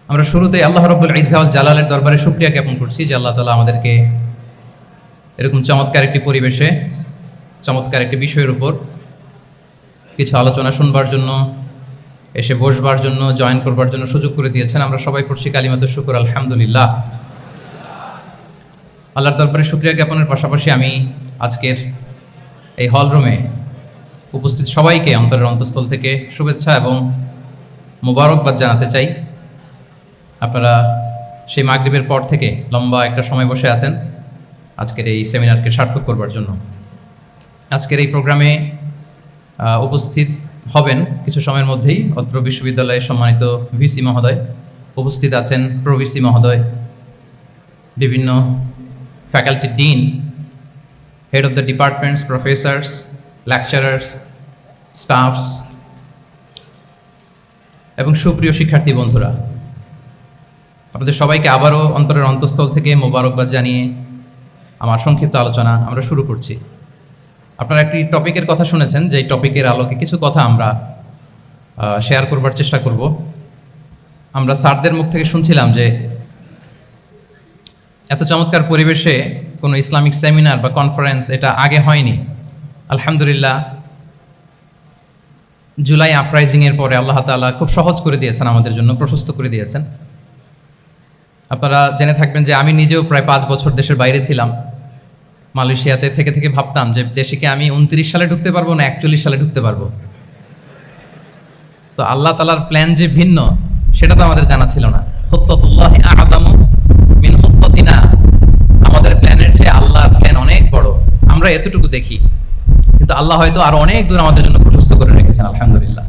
আমরা শুরুতে আল্লাহ রাব্বুল ইজ্জা ওয়াল জালালের দরবারে শুকরিয়া জ্ঞাপন করছি যে আল্লাহ তাআলা আমাদেরকে এরকম চমৎকার একটি পরিবেশে চমৎকার একটি বিষয়ের উপর কিছু আলোচনা শুনবার জন্য, এসে বসবার জন্য, জয়েন করবার জন্য সুযোগ করে দিয়েছেন। আমরা সবাই পড়ছি কালিমাতুশ শুকর আলহামদুলিল্লাহ। আল্লাহর দরবারে শুকরিয়া জ্ঞাপনের পাশাপাশি আমি আজকের এই হল রুমে উপস্থিত সবাইকে অন্তরের অন্তঃস্থল থেকে শুভেচ্ছা এবং মোবারকবাদ জানাতে চাই। আপনারা সেই মাগরিবের পর থেকে লম্বা একটা সময় বসে আছেন আজকের এই সেমিনারকে সার্থক করবার জন্য। আজকের এই প্রোগ্রামে উপস্থিত হবেন কিছু সময়ের মধ্যেই অত্র বিশ্ববিদ্যালয়ের সম্মানিত ভিসি মহোদয়, উপস্থিত আছেন প্রভিসি মহোদয়, বিভিন্ন faculty dean, head of the departments, Professor's, lecturers, stuffs এবং সুপ্রিয় শিক্ষার্থী বন্ধুরা, আপনাদের সবাইকে আবারও অন্তরের অন্তঃস্থল থেকে মোবারকবাদ জানিয়ে আমার সংক্ষিপ্ত আলোচনা আমরা শুরু করছি। আপনারা একটি টপিকের কথা শুনেছেন, যে টপিকের আলোকে কিছু কথা আমরা শেয়ার করবার চেষ্টা করব। আমরা স্যারদের মুখ থেকে শুনছিলাম যে এত চমৎকার পরিবেশে কোনো ইসলামিক সেমিনার বা কনফারেন্স এটা আগে হয়নি। আলহামদুলিল্লাহ, জুলাই আপরাইজিংয়ের পরে আল্লাহ তাআলা খুব সহজ করে দিয়েছেন, আমাদের জন্য প্রশস্ত করে দিয়েছেন। আপনারা জেনে থাকবেন যে আমি নিজেও প্রায় 5 বছর দেশের বাইরে ছিলাম। মালয়েশিয়াতে থেকে থেকে ভাবতাম যে দেশে কি আমি 29 সালে ঢুকতে পারবো না 41 সালে ঢুকতে পারবো। তো আল্লাহ তাআলার প্ল্যান যে ভিন্ন সেটা তো আমাদের জানা ছিল না। খুত্তাতুল্লাহি আ'যামু মিন খুত্তাতিনা, আমাদের প্ল্যানের চেয়ে আল্লাহর প্ল্যান অনেক বড়। আমরা এতটুকু দেখি, কিন্তু আল্লাহ হয়তো আরো অনেক দূর আমাদের জন্য প্রশস্ত করে রেখেছেন। আলহামদুলিল্লাহ।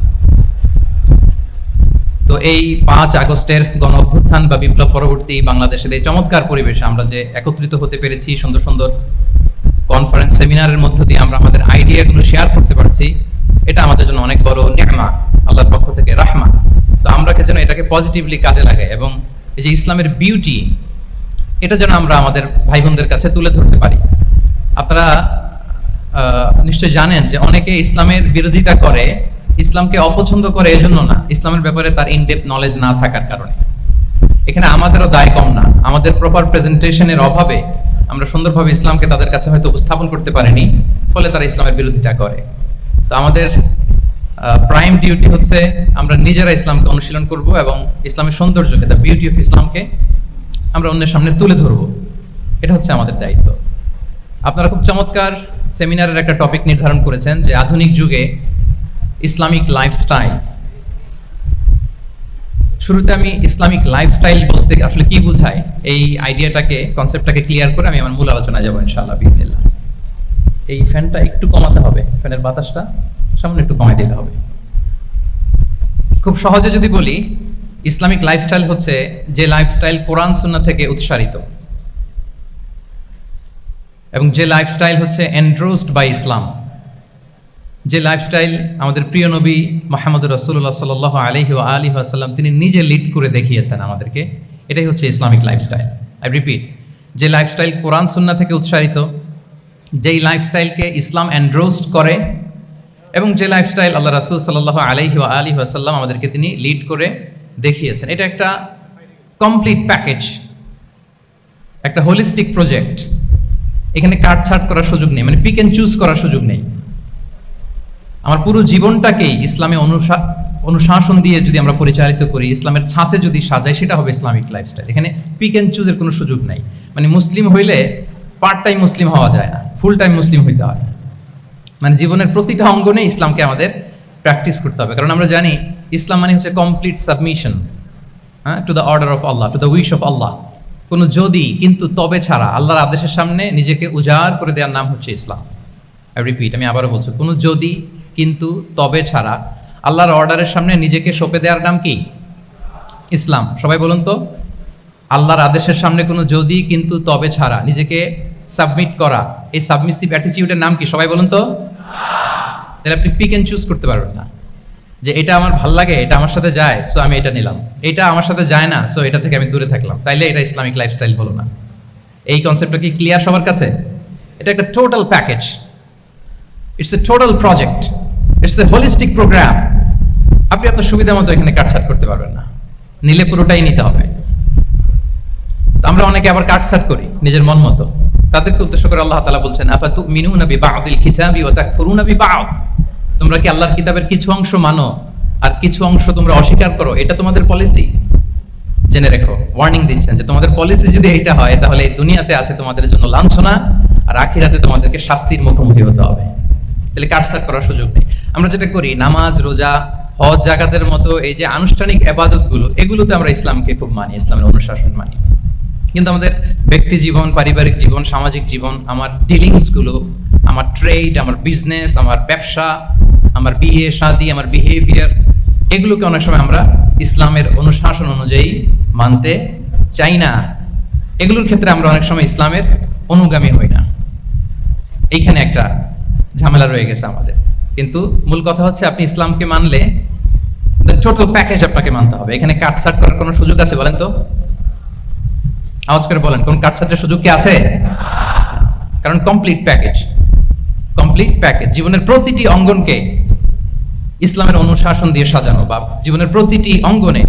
তো এই 5 আগস্টের গণ অভ্যুত্থান বা বিপ্লব পরবর্তী বাংলাদেশের এই চমৎকার পরিবেশে আমরা যে একত্রিত হতে পেরেছি, সুন্দর সুন্দর কনফারেন্স সেমিনারের মধ্য দিয়ে আমরা আমাদের আইডিয়াগুলো শেয়ার করতে পারছি, এটা আমাদের জন্য অনেক বড় নিয়ামা, আল্লাহর পক্ষ থেকে রাহমা। তো আমরা যেন এটাকে পজিটিভলি কাজে লাগাই এবং এই যে ইসলামের বিউটি, এটা যেন আমরা আমাদের ভাই বোনদের কাছে তুলে ধরতে পারি। আপনারা নিশ্চয় জানেন যে অনেকে ইসলামের বিরোধিতা করে, ইসলামকে অপছন্দ করে এজন্য না, ইসলামের ব্যাপারে তার ইনডেপথ নলেজ না থাকার কারণে। এখানে আমাদেরও দায় কম না। আমাদের প্রপার প্রেজেন্টেশনের অভাবে আমরা সুন্দরভাবে ইসলামকে তাদের কাছে হয়তো উপস্থাপন করতে পারিনি, ফলে তারা ইসলামের বিরোধিতা করে। তো আমাদের প্রাইম ডিউটি হচ্ছে আমরা নিজেরা ইসলামকে অনুশীলন করব এবং ইসলামের সৌন্দর্যকে, দ্য বিউটি অফ ইসলামকে আমরা অন্যের সামনে তুলে ধরব। এটা হচ্ছে আমাদের দায়িত্ব। আপনারা খুব চমৎকার সেমিনারের একটা টপিক নির্ধারণ করেছেন যে আধুনিক যুগে ইসলামিক লাইফস্টাইল। শুরুতে আমি ইসলামিক লাইফস্টাইল বলতে আসলে কি বোঝায় এই আইডিয়াটাকে, কনসেপ্টটাকে ক্লিয়ার করে আমি আমার মূল আলোচনায় যাব ইনশাআল্লাহ বিসমিল্লাহ। এই ফ্যানটা একটু কমাতে হবে, ফ্যানের বাতাসটা সামনে একটু কমাই দিতে হবে। খুব সহজে যদি বলি, ইসলামিক লাইফস্টাইল হচ্ছে যে লাইফস্টাইল কোরআন সুন্নাহ থেকে উৎসারিত এবং যে লাইফস্টাইল হচ্ছে এন্ডোর্সড বাই ইসলাম, যে লাইফস্টাইল আমাদের প্রিয় নবী মুহাম্মদ রাসূলুল্লাহ সাল্লাল্লাহু আলাইহি ওয়া আলিহি ওয়াসাল্লাম তিনি নিজে লিড করে দেখিয়েছেন আমাদেরকে, এটাই হচ্ছে ইসলামিক লাইফস্টাইল। আই রিপিট, যে লাইফস্টাইল কোরআন সুন্নাহ থেকে উৎসারিত, যেই লাইফস্টাইলকে ইসলাম এন্ডোর্সড করে এবং যে লাইফস্টাইল আল্লাহ রাসূল সাল্লাল্লাহু আলাইহি ওয়া আলিহি ওয়াসাল্লাম আমাদেরকে তিনি লিড করে দেখিয়েছেন। এটা একটা কমপ্লিট প্যাকেজ, একটা হোলিস্টিক প্রজেক্ট। এখানে কাটছাট করার সুযোগ নেই, মানে পিক এন্ড চুজ করার সুযোগ নেই। আমার পুরো জীবনটাকেই ইসলামে অনুশাসন দিয়ে যদি আমরা পরিচালিত করি, ইসলামের ছাঁচে যদি সাজাই, সেটা হবে ইসলামিক লাইফস্টাইল। এখানে পিক এন্ড চুজের কোনো সুযোগ নাই। মানে মুসলিম হইলে পার্ট টাইম মুসলিম হওয়া যায় না, ফুল টাইম মুসলিম হইতে হয়। মানে জীবনের প্রতিটা অঙ্গনে ইসলামকে আমাদের প্র্যাকটিস করতে হবে, কারণ আমরা জানি ইসলাম মানে হচ্ছে complete submission to the order of Allah, to the wish of Allah. কোনো যদি, কিন্তু, তবে ছাড়া আল্লাহর আদেশের সামনে নিজেকে উজাড় করে দেওয়ার নাম হচ্ছে ইসলাম। আই রিপিট, আমি আবারও বলছি, কোনো যদি, কিন্তু, তবে ছাড়া আল্লাহর অর্ডারের সামনে নিজেকে সঁপে দেওয়ার নাম কি? ইসলাম। সবাই বলুন তো, আল্লাহর আদেশের সামনে কোনো যদি, কিন্তু, তবে ছাড়া নিজেকে সাবমিট করা, এই সাবমিসিভ অ্যাটিটিউডের নাম কি? সবাই বলুন তো। তাহলে আপনি পিক এন্ড চুজ করতে পারবেন না, যে এটা আমার ভাল লাগে, এটা আমার সাথে যায়, সো আমি এটা নিলাম, এটা আমার সাথে যায় না, সো এটা থেকে আমি দূরে থাকলাম, তাইলে এটা ইসলামিক লাইফস্টাইল হলো না। এই কনসেপ্টটা কি ক্লিয়ার সবার কাছে? এটা একটা total package, it's a total project, it's a holistic programme. আপনি আপনার সুবিধা মতো এখানে কাটছাট করতে পারবেন না। নিলে পুরোটাই নিতে হবে। তো আমরা অনেকে আবার কাটছাট করি নিজের মন মতো। তাদেরকে উদ্দেশ্য করে আল্লাহ তাআলা বলছেন, আফাতুমিনুনা বিবা'দিল কিতাবি ওয়া তাকফুরুনা বিবা'দ। তোমরা কি আল্লাহর কিতাবের কিছু অংশ মানো আর কিছু অংশ তোমরা অস্বীকার করো? এটা তোমাদের পলিসি? জেনে রেখো, ওয়ার্নিং দিচ্ছেন যে তোমাদের পলিসি যদি এটা হয়, তাহলে এই দুনিয়াতে আছে তোমাদের জন্য লাঞ্ছনা, আর আখিরাতে তোমাদেরকে শাস্তির মুখোমুখি হতে হবে। তাহলে কাটছাট করার সুযোগ নেই। আমরা যেটা করি, নামাজ, রোজা, হজ, যাকাতের মতো এই যে আনুষ্ঠানিক ইবাদত গুলো, এগুলোতে আমরা ইসলামকে খুব মানি, ইসলামের অনুশাসন মানি। কিন্তু আমাদের ব্যক্তি জীবন, পারিবারিক জীবন, সামাজিক জীবন, আমার ডিলিংস গুলো, আমার ট্রেড, আমার বিজনেস, আমার ব্যবসা, আমার বিয়ে শাদী, আমার বিহেভিয়ার, এগুলোকে অনেক সময় আমরা ইসলামের অনুশাসন অনুযায়ী মানতে চাই না। এগুলোর ক্ষেত্রে আমরা অনেক সময় ইসলামের অনুগামী হই না। এইখানে একটা ঝামেলা রয়ে গেছে আমাদের। কিন্তু মূল কথা হচ্ছে, আপনি ইসলামকে মানলে টোটাল প্যাকেজ আপনাকে মানতে হবে। এখানে কাটছাট করার কোনো সুযোগ আছে বলেন তো? আওয়াজ করে বলেন, কোন কাটছাটের সুযোগ কি আছে? কারণ কমপ্লিট প্যাকেজ, কমপ্লিট প্যাকেজ। জীবনের প্রতিটি অঙ্গনকে ইসলামের অনুশাসন দিয়ে সাজানো, বা জীবনের প্রতিটি অঙ্গনে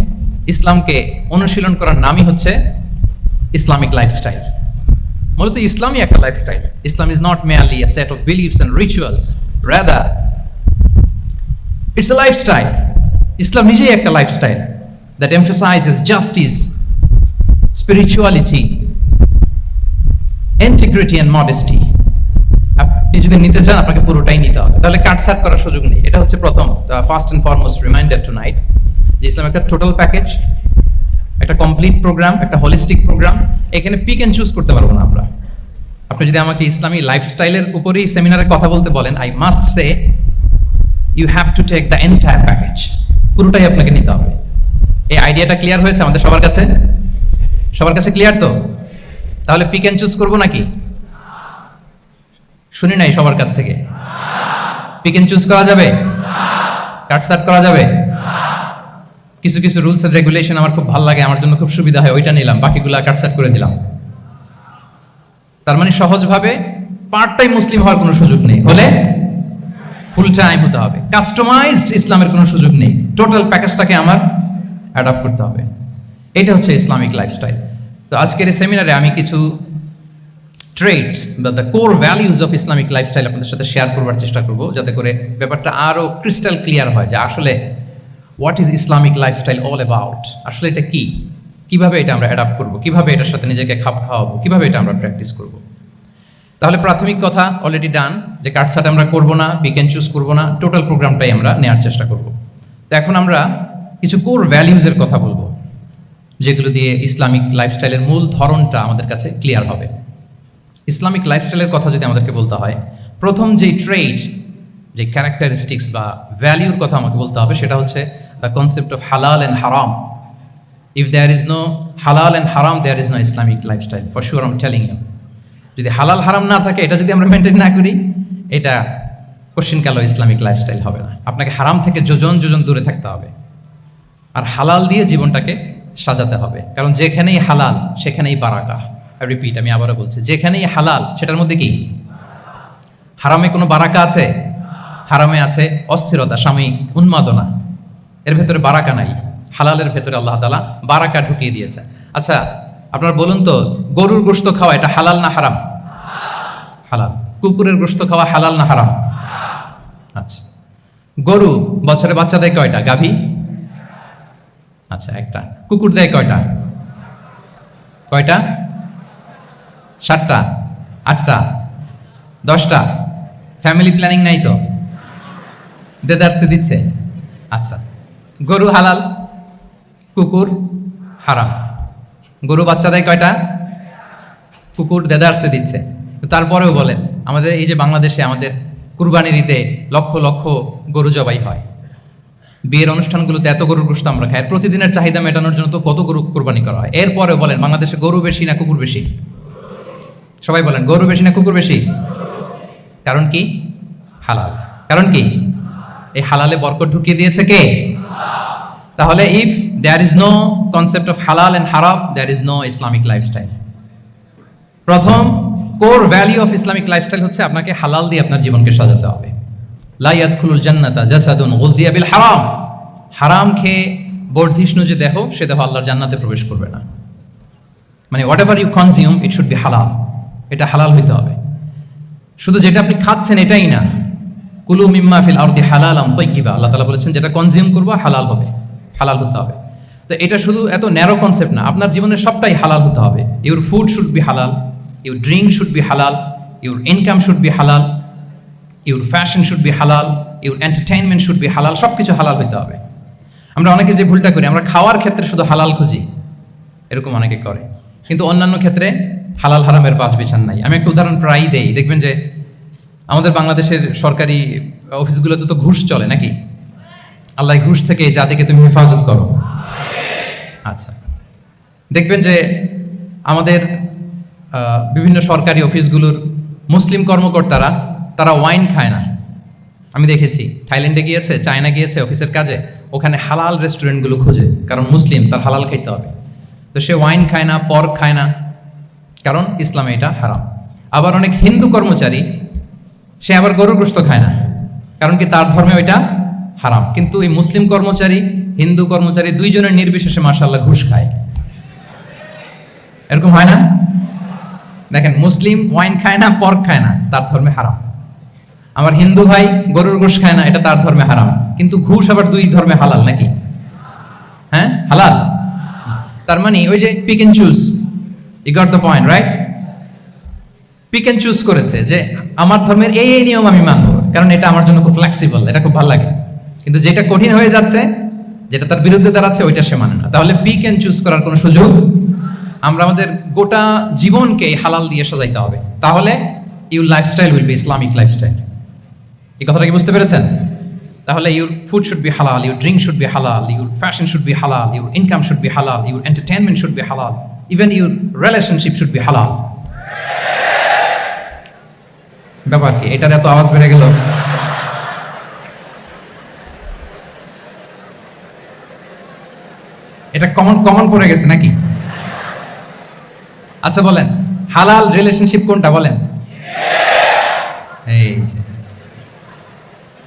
ইসলামকে অনুশীলন করার নামই হচ্ছে ইসলামিক লাইফস্টাইল। মূলত ইসলামই একটা lifestyle. Islam is not merely a set of beliefs and rituals, rather it's a lifestyle. ইসলাম নিজেই একটা lifestyle that emphasizes justice, spirituality, integrity and modesty. আপনি যদি নিতে চান, আপনাকে পুরোটাই নিতে হবে, তাহলে কাটছাট করার সুযোগ নেই। এটা হচ্ছে প্রথম, first and foremost reminder tonight, যে ইসলাম একটা টোটাল প্যাকেজ, একটা কমপ্লিট প্রোগ্রাম, একটা হোলিস্টিক প্রোগ্রাম। এখানে পিক এন্ড চুজ করতে পারবো না আমরা। আপনি যদি আমাকে ইসলামী লাইফস্টাইলের উপরেই সেমিনারে কথা বলতে বলেন, I must say you have to take the entire package, পুরোটাই আপনাকে নিতে হবে। এই আইডিয়াটা ক্লিয়ার হয়েছে আমাদের সবার কাছে? সবার কাছে ক্লিয়ার তো? তাহলে পিক এন্ড চুজ করবো নাকি? শুনি নাই সবার কাছ থেকে। পিক এন্ড চুজ করা যাবে? কাটছাট করা যাবে? কিছু কিছু রুলস এন্ড রেগুলেশন আমার খুব ভালো লাগে, আমার জন্য খুব সুবিধা হয়, ওইটা নিলাম, বাকিগুলো কাটছাট করে দিলাম। তার মানে সহজভাবে পার্ট টাইম মুসলিম হওয়ার কোনো সুযোগ নেই, হলে ফুল টাইম হতে হবে। কাস্টমাইজড ইসলামের কোনো সুযোগ নেই, টোটাল প্যাকেজটাকে আমার অ্যাডাপ্ট করতে হবে। এটা হচ্ছে ইসলামিক লাইফস্টাইল। তো আজকের এই সেমিনারে আমি কিছু ট্রেটস বা the core values of Islamic lifestyle আপনাদের সাথে শেয়ার করবার চেষ্টা করব, যাতে করে ব্যাপারটা আরো ক্রিস্টাল ক্লিয়ার হয় যে আসলে what is Islamic lifestyle all about. আসলে এটা কি, কিভাবে এটা আমরা অ্যাডাপ্ট করব, কিভাবে এটার সাথে নিজেকে খাপ খাওয়াবো, কিভাবে এটা আমরা প্র্যাকটিস করব। তাহলে প্রাথমিক কথা অলরেডি ডান, যে কাটছাট আমরা করব না, পিক এন্ড চুজ করব না, টোটাল প্রোগ্রামটাই আমরা নেওয়ার চেষ্টা করব। তো এখন আমরা কিছু কোর ভ্যালিউজের কথা বলবো, যেগুলো দিয়ে ইসলামিক লাইফস্টাইলের মূল ধরনটা আমাদের কাছে ক্লিয়ার হবে। ইসলামিক লাইফস্টাইলের কথা যদি আমাদেরকে বলতে হয়, প্রথম যেই ট্রেড, যে ক্যারেক্টারিস্টিক্স বা ভ্যালিউর কথা আমাকে বলতে হবে, সেটা হচ্ছে the concept of halal and haram. If there is no halal and haram, there is no Islamic lifestyle, for sure I am telling you. যদি হালাল হারাম না থাকে, এটা যদি আমরা মেনটেন না করি, এটা কোশ্চিন কালো ইসলামিক লাইফস্টাইল হবে না। আপনাকে হারাম থেকে যোজন যোজন দূরে থাকতে হবে, আর হালাল দিয়ে জীবনটাকে সাজাতে হবে। কারণ যেখানেই হালাল সেখানেই বারাকা। রিপিট, আমি আবারও বলছি, যেখানেই হালাল সেটার মধ্যে কি? হারামে কোনো বারাকা আছে? হারামে আছে অস্থিরতা, সাময়িক উন্মাদনা, এর ভেতরে বারাকা নাই। হালালের ভেতরে আল্লাহ তাআলা বারাকা ঢুকিয়ে দিয়েছে। আচ্ছা আপনারা বলুন তো, গরুর গোশত খাওয়া এটা হালাল না হারাম? হালাল। কুকুরের গোশত খাওয়া হালাল না হারাম? আচ্ছা, গরু বছরে বাচ্চা দেয় কয়টা? গাভী? আচ্ছা একটা। কুকুর দেয় কয়টা? কয়টা? 7টা, 8টা, 10টা? ফ্যামিলি প্ল্যানিং নাই তো? দেদারসে দিচ্ছে। আচ্ছা, গরু হালাল, কুকুর হারাম। গরু বাচ্চা দেয় কয়টা? কুকুর দেদারসে দিচ্ছে। তারপরেও বলেন, আমাদের এই যে বাংলাদেশে আমাদের কুরবানির ঈদে লক্ষ লক্ষ গরু জবাই হয়, বিয়ের অনুষ্ঠানগুলোতে এত গরুর গোশত আমরা খাই, প্রতিদিনের চাহিদা মেটানোর জন্য তো কত গরু কোরবানি করা হয়। এরপরেও বলেন, বাংলাদেশে গরু বেশি না কুকুর বেশি? সবাই বলেন, গরু বেশি না কুকুর বেশি? কারণ কি? হালাল। কারণ কি? এই হালালে বরকত ঢুকিয়ে দিয়েছে কে? তাহলে if there is no concept of halal and haram, there is no Islamic lifestyle. প্রথম core value of Islamic lifestyle হচ্ছে আপনাকে হালাল দিয়ে আপনার জীবনকে সাজাতে হবে। লা ইয়াদখুলুল জান্নাতা জাসাদুন গুযিয়া বিল হারাম। হারাম খেয়ে বর্ধিষ্ণু যে দেহ, সে দেহ আল্লাহর জান্নাতে প্রবেশ করবে না। মানে whatever you consume it should be halal, এটা হালাল হইতে হবে। শুধু যেটা আপনি খাচ্ছেন এটাই না, কুলু মিম্মা ফিল আরদি হালালাম তাইয়্যিবা, আল্লাহ তাআলা বলেছেন যেটা কনজিউম করবো হালাল হবে, হালাল হতে হবে। তো এটা শুধু এত ন্যারো কনসেপ্ট না, আপনার জীবনের সবটাই হালাল হতে হবে। ইউর ফুড শুড বি হালাল, ইউর ড্রিঙ্ক শুড বি হালাল, ইউর ইনকাম শুড বি হালাল, ইউর ফ্যাশন শুড বি হালাল, ইউর এন্টারটেইনমেন্ট শুড বি হালাল, সব কিছু হালাল হইতে হবে। আমরা অনেকে যে ভুলটা করি, আমরা খাওয়ার ক্ষেত্রে শুধু হালাল খুঁজি, এরকম অনেকে করে, কিন্তু অন্যান্য ক্ষেত্রে হালাল হারামের বাছ বিচার নাই। আমি একটা উদাহরণ প্রায়ই দেই, দেখবেন যে আমাদের বাংলাদেশের সরকারি অফিসগুলোতে তো ঘুষ চলে নাকি? আল্লাহ ঘুষ থেকে এই জাতিকে তুমি হেফাজত করো। আচ্ছা, দেখবেন যে আমাদের বিভিন্ন সরকারি অফিসগুলোর মুসলিম কর্মকর্তারা তারা ওয়াইন খায় না। আমি দেখেছি থাইল্যান্ডে গিয়েছে, চায়না গিয়েছে অফিসের কাজে, ওখানে হালাল রেস্টুরেন্টগুলো খুঁজে, কারণ মুসলিম, তার হালাল খাইতে হবে। তো সে ওয়াইন খায় না, পর্ক খায় না, কারণ ইসলামে এটা হারাম। আবার অনেক হিন্দু কর্মচারী, সে আবার গরুর গোশত খায় না, কারণ কি তার ধর্মে ওইটা হারাম। কিন্তু এই মুসলিম কর্মচারী, হিন্দু কর্মচারী দুইজনের নির্বিশেষে মাশাআল্লাহ ঘুষ খায়। এরকম হয় না? দেখেন, মুসলিম ওয়াইন খায় না, পর্ক খায় না, তার ধর্মে হারাম। আমার হিন্দু ভাই গরুর গোশত খায় না, এটা তার ধর্মে হারাম। কিন্তু ঘুষ আবার দুই ধর্মে হালাল নাকি? হ্যাঁ, হালাল। তার মানে ওই যে pick and choose, you got the point, right? Pick and choose করেছে যে আমার ধর্মের এই নিয়ম আমি মানবো, কারণ এটা আমার জন্য খুব ফ্লেক্সিবল, এটা খুব ভালো লাগে। কিন্তু যেটা কঠিন হয়ে যাচ্ছে, যেটা তার বিরুদ্ধে দাঁড়াচ্ছে, ওইটা সে মানে না। তাহলে পিক এন্ড চুজ করার কোনো সুযোগ, আমরা আমাদের গোটা জীবনকে হালাল দিয়ে সাজাইতে হবে। তাহলে your lifestyle will be Islamic lifestyle. এই কথাটা কি বুঝতে পেরেছেন? তাহলে ইউর ফুড শুড বি হালাল, ইউর ড্রিঙ্ক শুড বি হালাল, ইউর ফ্যাশন শুড বি হালাল, ইউর ইনকাম শুড বি হালাল, ইউর এন্টারটেইনমেন্ট শুড বি হালাল, even your relationship should be হালাল। ব্যাপার কি? এটার এত আওয়াজ বেড়ে গেল। এটা কমন পড়ে গেছে নাকি? আচ্ছা বলেন, হালাল রিলেশনশিপ কোনটা বলেন?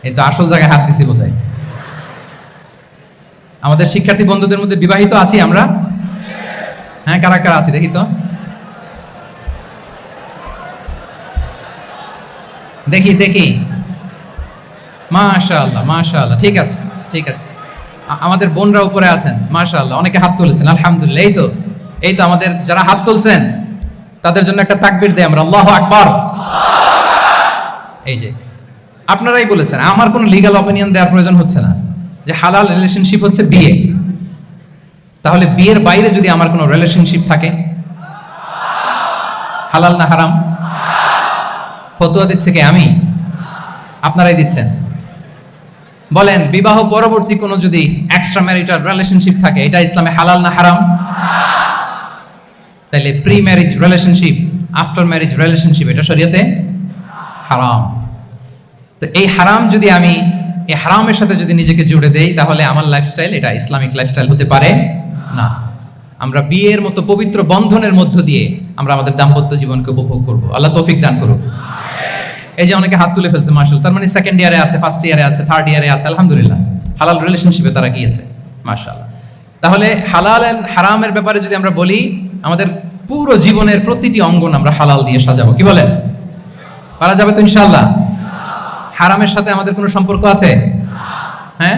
এই তো আসল জায়গায় হাত দিছি বোধহয়। আমাদের শিক্ষার্থী বন্ধুদের মধ্যে বিবাহিত আছি আমরা? হ্যাঁ, কারা কারা আছি দেখি তো, দেখি। মাশাআল্লাহ, মাশাআল্লাহ, ঠিক আছে, ঠিক আছে। আমাদের বোনরা উপরে আছেন, মাশাআল্লাহ, অনেকে হাত তুলেছেন, আলহামদুলিল্লাহ। এই তো আমাদের যারা হাত তুলছেন তাদের জন্য একটা তাকবীর দেই আমরা, আল্লাহু আকবার। এই যে আপনারাই বলেছেন, আমার কোনো লিগ্যাল অপিনিয়ন দেওয়ার প্রয়োজন হচ্ছে না, যে হালাল রিলেশনশিপ হচ্ছে বিয়ে। তাহলে বিয়ের বাইরে যদি আমার কোনো রিলেশনশিপ থাকে, হালাল না হারাম? ফতোয়া দিচ্ছে কে? আমি? আপনারাই দিচ্ছেন। বলেন, বিবাহ পরবর্তী কোনো যদি এক্সট্রা ম্যারিটাল রিলেশনশিপ থাকে, এটা ইসলামে হালাল না হারাম? তাহলে pre marriage relationship, after marriage relationship, এটা শরীয়তে হারাম। তো এই হারাম যদি আমি এই হারামের সাথে যদি নিজেকে জুড়ে দেই, তাহলে আমার লাইফস্টাইল এটা ইসলামিক লাইফস্টাইল হতে পারে না। আমরা বিয়ের মতো পবিত্র বন্ধনের মধ্য দিয়ে আমরা আমাদের দাম্পত্য জীবনকে উপভোগ করব। আল্লাহ তৌফিক দান করুক। এই যে অনেকে হাত তুলে ফেলছে, মাশাআল্লাহ, তার মানে সেকেন্ড ইয়ারে আছে, ফার্স্ট ইয়ারে আছে, থার্ড ইয়ারে আছে, আলহামদুলিল্লাহ, হালাল রিলেশনশিপে তারা গিয়েছে, মাশাআল্লাহ। তাহলে হালাল এন্ড হারামের ব্যাপারে যদি আমরা বলি, আমাদের পুরো জীবনের প্রতিটি অঙ্গন আমরা হালাল দিয়ে সাজাবো। কি বলেন? পারা যাবে তো ইনশাআল্লাহ? হারামের সাথে আমাদের কোনো সম্পর্ক আছে? হ্যাঁ,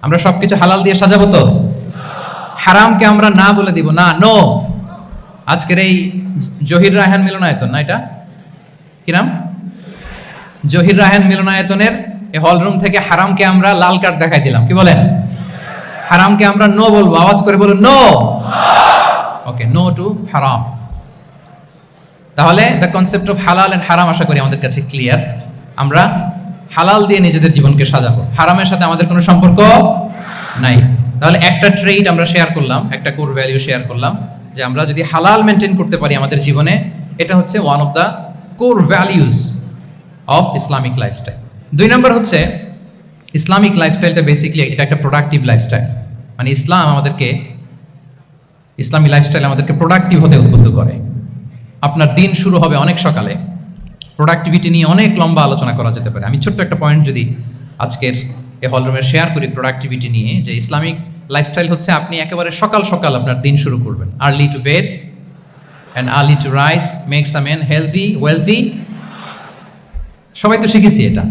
আমরা সবকিছু হালাল দিয়ে সাজাবো তো? হারামকে আমরা না বলে দিব না, নো। আজকের এই জহির রায়হান মিলনায়তন, না এটা কি নাম? জহির রায়হান মিলনায়তনের এই হল রুম থেকে হারামকে আমরা লাল কার্ড দেখাই দিলাম। কি বলেন? হারামকে আমরা নো বলবো, আওয়াজ করে বলুন নো। ওকে, নো টু হারাম। তাহলে the concept of halal and হারাম আশা করি আমাদের কাছে ক্লিয়ার। আমরা হালাল দিয়ে নিজেদের জীবনকে সাজাবো, হারামের সাথে আমাদের কোনো সম্পর্ক নাই। তাহলে একটা ট্রেড আমরা শেয়ার করলাম, একটা কোর ভ্যালু শেয়ার করলাম, যে আমরা যদি হালাল মেনটেন করতে পারি আমাদের জীবনে, এটা হচ্ছে one of the core values of Islamic lifestyle. 2 নম্বর হচ্ছে, ইসলামিক লাইফস্টাইলটা বেসিক্যালি এটা একটা প্রোডাক্টিভ লাইফস্টাইল। মানে ইসলামী লাইফস্টাইল আমাদেরকে প্রোডাক্টিভ হতে উদ্বুদ্ধ করে। আপনার দিন শুরু হবে অনেক সকালে, প্রোডাক্টিভিটি নিয়ে অনেক লম্বা আলোচনা করা যেতে পারে। আমি ছোট্ট একটা পয়েন্ট যদি আজকের এই হলরুমের শেয়ার করি প্রোডাক্টিভিটি নিয়ে, যে ইসলামিক লাইফস্টাইল হচ্ছে আপনি একেবারে সকাল সকাল আপনার দিন শুরু করবেন। Early to bed and early to rise makes a man healthy wealthy. সবাই তো শিখেছি এটা,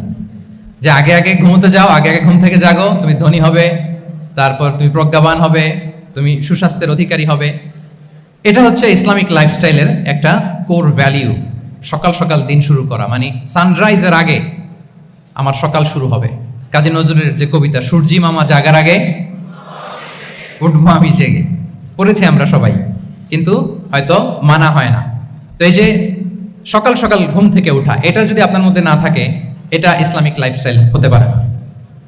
যে আগে আগে ঘুমোতে যাও, আগে আগে ঘুম থেকে জাগো, তুমি ধনী হবে, তারপর তুমি প্রজ্ঞাবান হবে, তুমি সুস্বাস্থ্যের অধিকারী হবে। এটা হচ্ছে ইসলামিক লাইফস্টাইলের একটা কোর ভ্যালিউ। সকাল সকাল দিন শুরু করা মানে সানরাইজের আগে আমার সকাল শুরু হবে। কাজী নজরুলের যে কবিতা, সূর্যি মামা জাগার আগে উঠবো আমি জেগে, পড়েছি আমরা সবাই, কিন্তু হয়তো মানা হয় না। তো এই যে সকাল সকাল ঘুম থেকে ওঠা, এটা যদি আপনার মধ্যে না থাকে, এটা ইসলামিক লাইফস্টাইল হতে পারে না।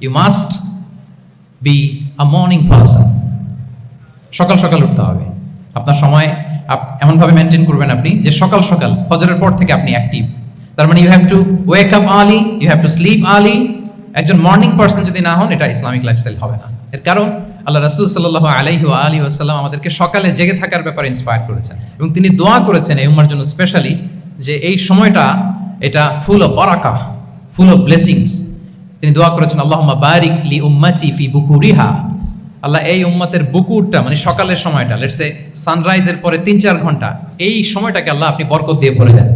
You must be a morning person. সকাল সকাল উঠতে হবে। আপনার সময় এমনভাবে মেনটেন করবেন আপনি যে সকাল সকাল ফজরের পর থেকে আপনি অ্যাক্টিভ। তার মানে you have to wake up early, you have to sleep early. একজন মর্নিং পারসন যদি না হন, এটা ইসলামিক লাইফস্টাইল হবে না। এর কারণ আল্লাহ রাসূল সাল্লাল্লাহু আলাইহি ওয়া আলিহি ওয়াসাল্লাম আমাদেরকে সকালে জেগে থাকার ব্যাপারে ইন্সপায়ার করেছেন, এবং তিনি দোয়া করেছেন এই উম্মার জন্য স্পেশালি, যে এই সময়টা এটা full of baraka, full of blessings. তিনি দোয়া করেছেন, আল্লাহুম্মা বারিক লি উম্মতি ফি বুকুরিহা। আল্লাহ এই উম্মতের বুকুরটা মানে সকালের সময়টা, লেটস সে সানরাইজের পরে 3-4 ঘন্টা, এই সময়টাকে আল্লাহ আপনি বরকত দিয়ে ভরে দেন।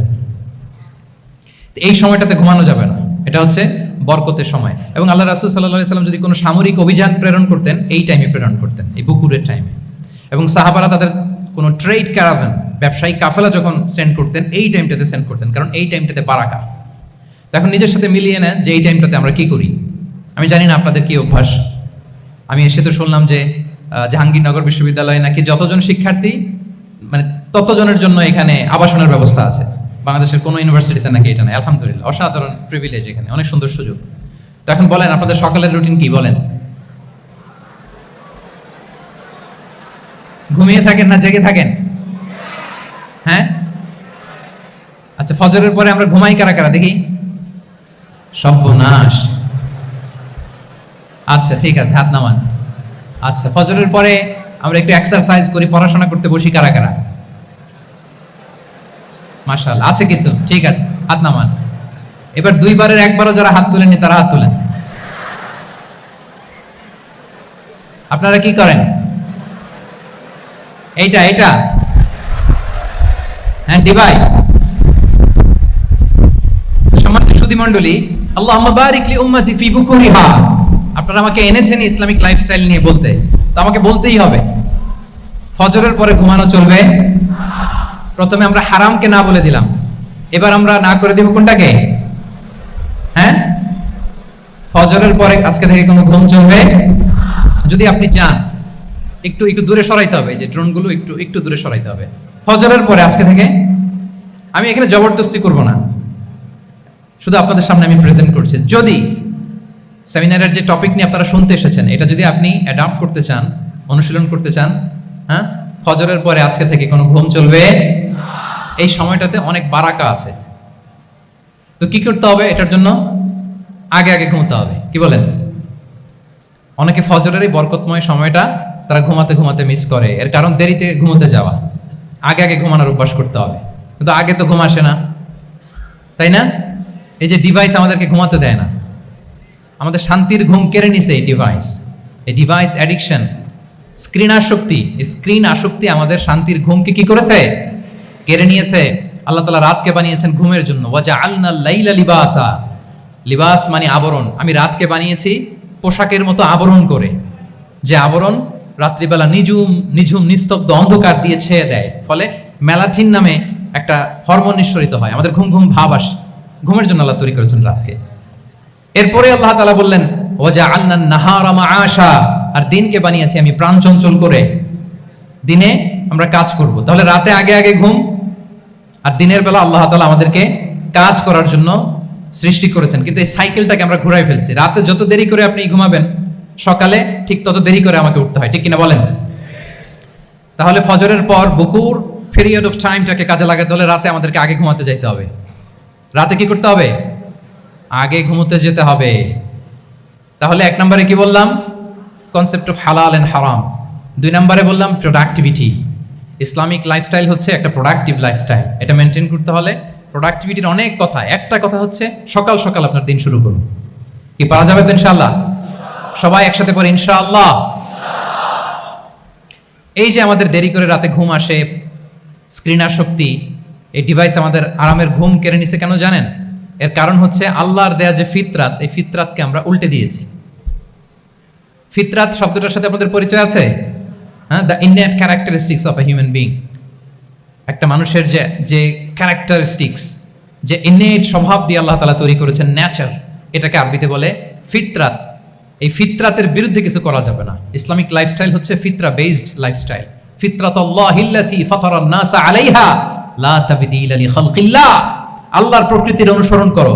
এই সময়টাতে ঘুমানো যাবে না, এটা হচ্ছে বরকতের সময়। এবং আল্লাহ রাসূল সাল্লাল্লাহু আলাইহি সাল্লাম যদি কোনো সামরিক অভিযান প্রেরণ করতেন, এই টাইমে প্রেরণ করতেন, এই বুকুরের টাইমে। এবং সাহাবারা তাদের কোনো ট্রেড ক্যারাভান, ব্যবসায়িক কাফেলা যখন সেন্ড করতেন, এই টাইমটাতে সেন্ড করতেন, কারণ এই টাইমটাতে বারাকা। তো এখন নিজের সাথে মিলিয়ে নেন যে এই টাইমটাতে আমরা কি করি। আমি জানি না আপনাদের কি অভ্যাস। আমি এসে তো শুনলাম যে জাহাঙ্গীরনগর বিশ্ববিদ্যালয়ে নাকি যতজন শিক্ষার্থী, মানে ততজনের জন্য এখানে আবাসনের ব্যবস্থা আছে। বাংলাদেশের কোনো ইউনিভার্সিটিতে নাকি এটা নেই। আলহামদুলিল্লাহ, অসাধারণ প্রিভিলেজ, এখানে অনেক সুন্দর সুযোগ। তো এখন বলেন আপনাদের সকালের রুটিন কি, বলেন? ঘুমিয়ে থাকেন না জেগে থাকেন? হ্যাঁ, আচ্ছা, ফজরের পরে আমরা ঘুমাই কারা কারা দেখি? সর্বনাশ। আচ্ছা ঠিক আছে, হাত নামান। আচ্ছা, ফজরের পরে আমরা একটু এক্সারসাইজ করি, পড়াশোনা করতে বসি কারা কারা? মাশাআল্লাহ, আছে কিছু, ঠিক আছে, হাত নামান। এবার 2 বারের 1 বারও যারা হাত তুলেননি তারা হাত তুলেন। আপনারা কি করেন? এইটা হ্যাঁ, ডিভাইস। সম্মানিত সুধী মণ্ডলী, আল্লাহুম্মা বারিক লি উম্মতি ফি বুকুরিহা। আপনারা আমাকে এনেছেন ইসলামিক লাইফস্টাইল নিয়ে বলতে, তো আমাকে বলতেই হবে ফজরের পরে ঘুমানো চলবে। প্রথমে আমরা হারামকে না বলে দিলাম, এবার আমরা না করে দিব কোনটাকে? হ্যাঁ, ফজরের পরে আজকে থেকে কোনো ঘুম চলবে। যদি আপনি চান একটু দূরে সরাইতে হবে, যে ড্রোনগুলো একটু দূরে সরাইতে হবে। ফজরের পরে আজকে থেকে আমি এখানে জবরদস্তি করব না, শুধু আপনাদের সামনে আমি প্রেজেন্ট করছি। যদি সেমিনারের যে টপিক নিয়ে আপনারা শুনতে এসেছেন, এটা যদি আপনি অ্যাডাপ্ট করতে চান, অনুশীলন করতে চান, হ্যাঁ, ফজরের পরে আজকে থেকে কোনো ঘুম চলবে। এই সময়টাতে অনেক বারাকা আছে। তো কি করতে হবে? এটার জন্য আগে আগে ঘুমতে হবে। কি বলেন? অনেকে ফজরের এই বরকতময় সময়টা তারা ঘুমাতে ঘুমাতে মিস করে। এর কারণ দেরিতে ঘুমোতে যাওয়া। আগে আগে ঘুমানোর অভ্যাস করতে হবে, কিন্তু আগে তো ঘুম আসে না, তাই না? এই যে ডিভাইস আমাদেরকে ঘুমাতে দেয় না, আমাদের শান্তির ঘুম কেড়ে নিছে এই ডিভাইস। এই ডিভাইস অ্যাডিকশন, স্ক্রিন আসক্তি আমাদের শান্তির ঘুমকে কি করেছে? কেড়ে নিয়েছে। আল্লাহ তাআলা রাতকে বানিয়েছেন ঘুমের জন্য। ওয়াজআলনাল লাইলা লিবাসা। লিবাস মানে আবরণ। আমি রাতকে বানিয়েছি পোশাকের মতো আবরণ করে, যে আবরণ রাত্রিবেলা নিঝুম নিস্তব্ধ অন্ধকার দিয়ে ছেয়ে দেয়। ফলে মেলাটিন নামে একটা হরমোন নিঃসরিত হয়, আমাদের ঘুম ঘুম ভাব আসে। ঘুমের জন্য আল্লাহ তৈরি করেছেন রাতকে। এরপরে আল্লাহ তাআলা বললেন ওয়াজআলনান নাহারা মাআশা। আর দিনকে বানিয়েছি আমি প্রাণ চঞ্চল করে, দিনে আমরা কাজ করব। তাহলে রাতে আগে আগে ঘুম, আর দিনের বেলা আল্লাহ তাআলা আমাদেরকে কাজ করার জন্য সৃষ্টি করেছেন। কিন্তু এই সাইকেলটাকে আমরা ঘুরাই ফেলছি। রাতে যত দেরি করে আপনি ঘুমাবেন, সকালে ঠিক তত দেরি করে আমাকে উঠতে হয়, ঠিক কিনা বলেন? তাহলে ফজরের পর বুকুর পিরিয়ড অফ টাইমটাকে কাজে লাগাতে হলে রাতে আমাদেরকে আগে ঘুমাতে যেতে হবে। রাতে কি করতে হবে? আগে ঘুমোতে যেতে হবে। তাহলে 1 নম্বরে কি বললাম? কনসেপ্ট অফ হালাল এন্ড হারাম। 2 নম্বরে বললাম প্রোডাক্টিভিটি। ইসলামিক লাইফস্টাইল হচ্ছে একটা প্রোডাক্টিভ লাইফস্টাইল। এটা মেনটেন করতে হলে প্রোডাক্টিভিটির অনেক কথা। একটা কথা হচ্ছে সকাল সকাল আপনার দিন শুরু করুন। কি পারা যাবে তো ইনশাআল্লাহ? সবাই একসাথে পড়ে ইনশাআল্লাহ। এই যে আমাদের দেরি করে রাতে ঘুম আসে, স্ক্রিনার শক্তি, এই ডিভাইস আমাদের আরামের ঘুম কেড়ে নিছে কেন জানেন? এর কারণ হচ্ছে আল্লাহর দেয়া যে ফিতরাত, এই ফিতরাতকে আমরা উল্টে দিয়েছি। ফিতরাত শব্দটার সাথে আপনাদের পরিচয় আছে? হ্যাঁ, the innate characteristics of a human being. একটা মানুষের যে ক্যারেক্টারিস্টিক্স, যে ইননেট স্বভাব দিয়ে আল্লাহ তাআলা তৈরি করেছেন, নেচার, এটাকে আরবিতে বলে ফিতরাত। এই ফিতরাতের বিরুদ্ধে কিছু করা যাবে না। ইসলামিক লাইফস্টাইল হচ্ছে ফিতরা বেসড লাইফস্টাইল। ফিতরাতাল্লাহিল্লাতী ফাতারান নাসা আলাইহা লা তাবদীলা লিখালকিল্লাহ। আল্লাহর প্রকৃতির অনুসরণ করো,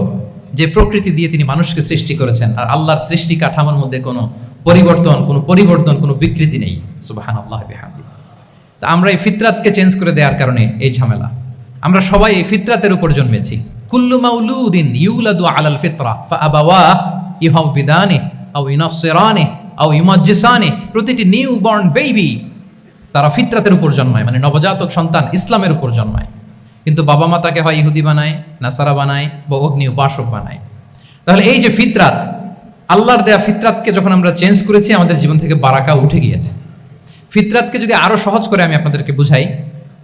যে প্রকৃতি দিয়ে তিনি মানুষকে সৃষ্টি করেছেন। আর আল্লাহর সৃষ্টি কাঠামোর মধ্যে কোনো পরিবর্তন, কোনো বিকৃতি নেই। সুবহানাল্লাহি ওয়া বিহামদিহি। তা আমরা এই ফিতরাতকে চেঞ্জ করে দেওয়ার কারণে এই ঝামেলা। আমরা সবাই এই ফিতরাতের উপর জন্মেছি। কুল্লু মাউলুদিন ইউলাদু আলাল ফিতরা ফাআবাওয়াহু ইউহাউবিদানিহি আও ইউনাসসিরানিহি আও ইউমাজ্জিসানিহি। প্রতিটি নিউ বর্ন বেবি তারা ফিতরাতের উপর জন্মায়, মানে নবজাতক সন্তান ইসলামের উপর জন্মায়। কিন্তু বাবা মা তাকে হয় ইহুদি বানায়, নাসারা বানায়, বা অগ্নি উপাসক বানায়। তাহলে এই যে ফিতরাত, আল্লাহর দেয়া ফিতরাতকে যখন আমরা চেঞ্জ করেছি, আমাদের জীবন থেকে বারাকা উঠে গিয়েছে। ফিতরাতকে যদি আরো সহজ করে আমি আপনাদেরকে বুঝাই,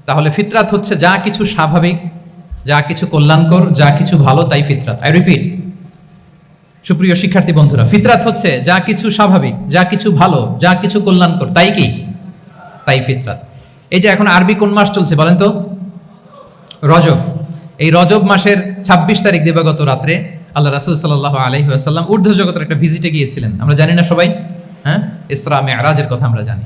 তাহলে ফিতরাত হচ্ছে যা কিছু স্বাভাবিক, যা কিছু কল্যাণকর, যা কিছু ভালো, তাই ফিতরাত। আই রিপিট, সুপ্রিয় শিক্ষার্থী বন্ধুরা, ফিতরাত হচ্ছে যা কিছু স্বাভাবিক, যা কিছু ভালো, যা কিছু কল্যাণকর, তাই কি? তাই ফিতরাত। এই যে এখন আরবি কোন মাস চলছে বলেন তো? রজব। এই রজব মাসের 26 তারিখ দিবাগত রাত্রে আল্লাহ রাসূল সাল্লাল্লাহু আলাইহি ওয়াসাল্লাম ঊর্ধ্ব জগতের একটা ভিজিটে গিয়েছিলেন। আমরা জানি না সবাই? হ্যাঁ, ইসরা মিরাজের কথা আমরা জানি।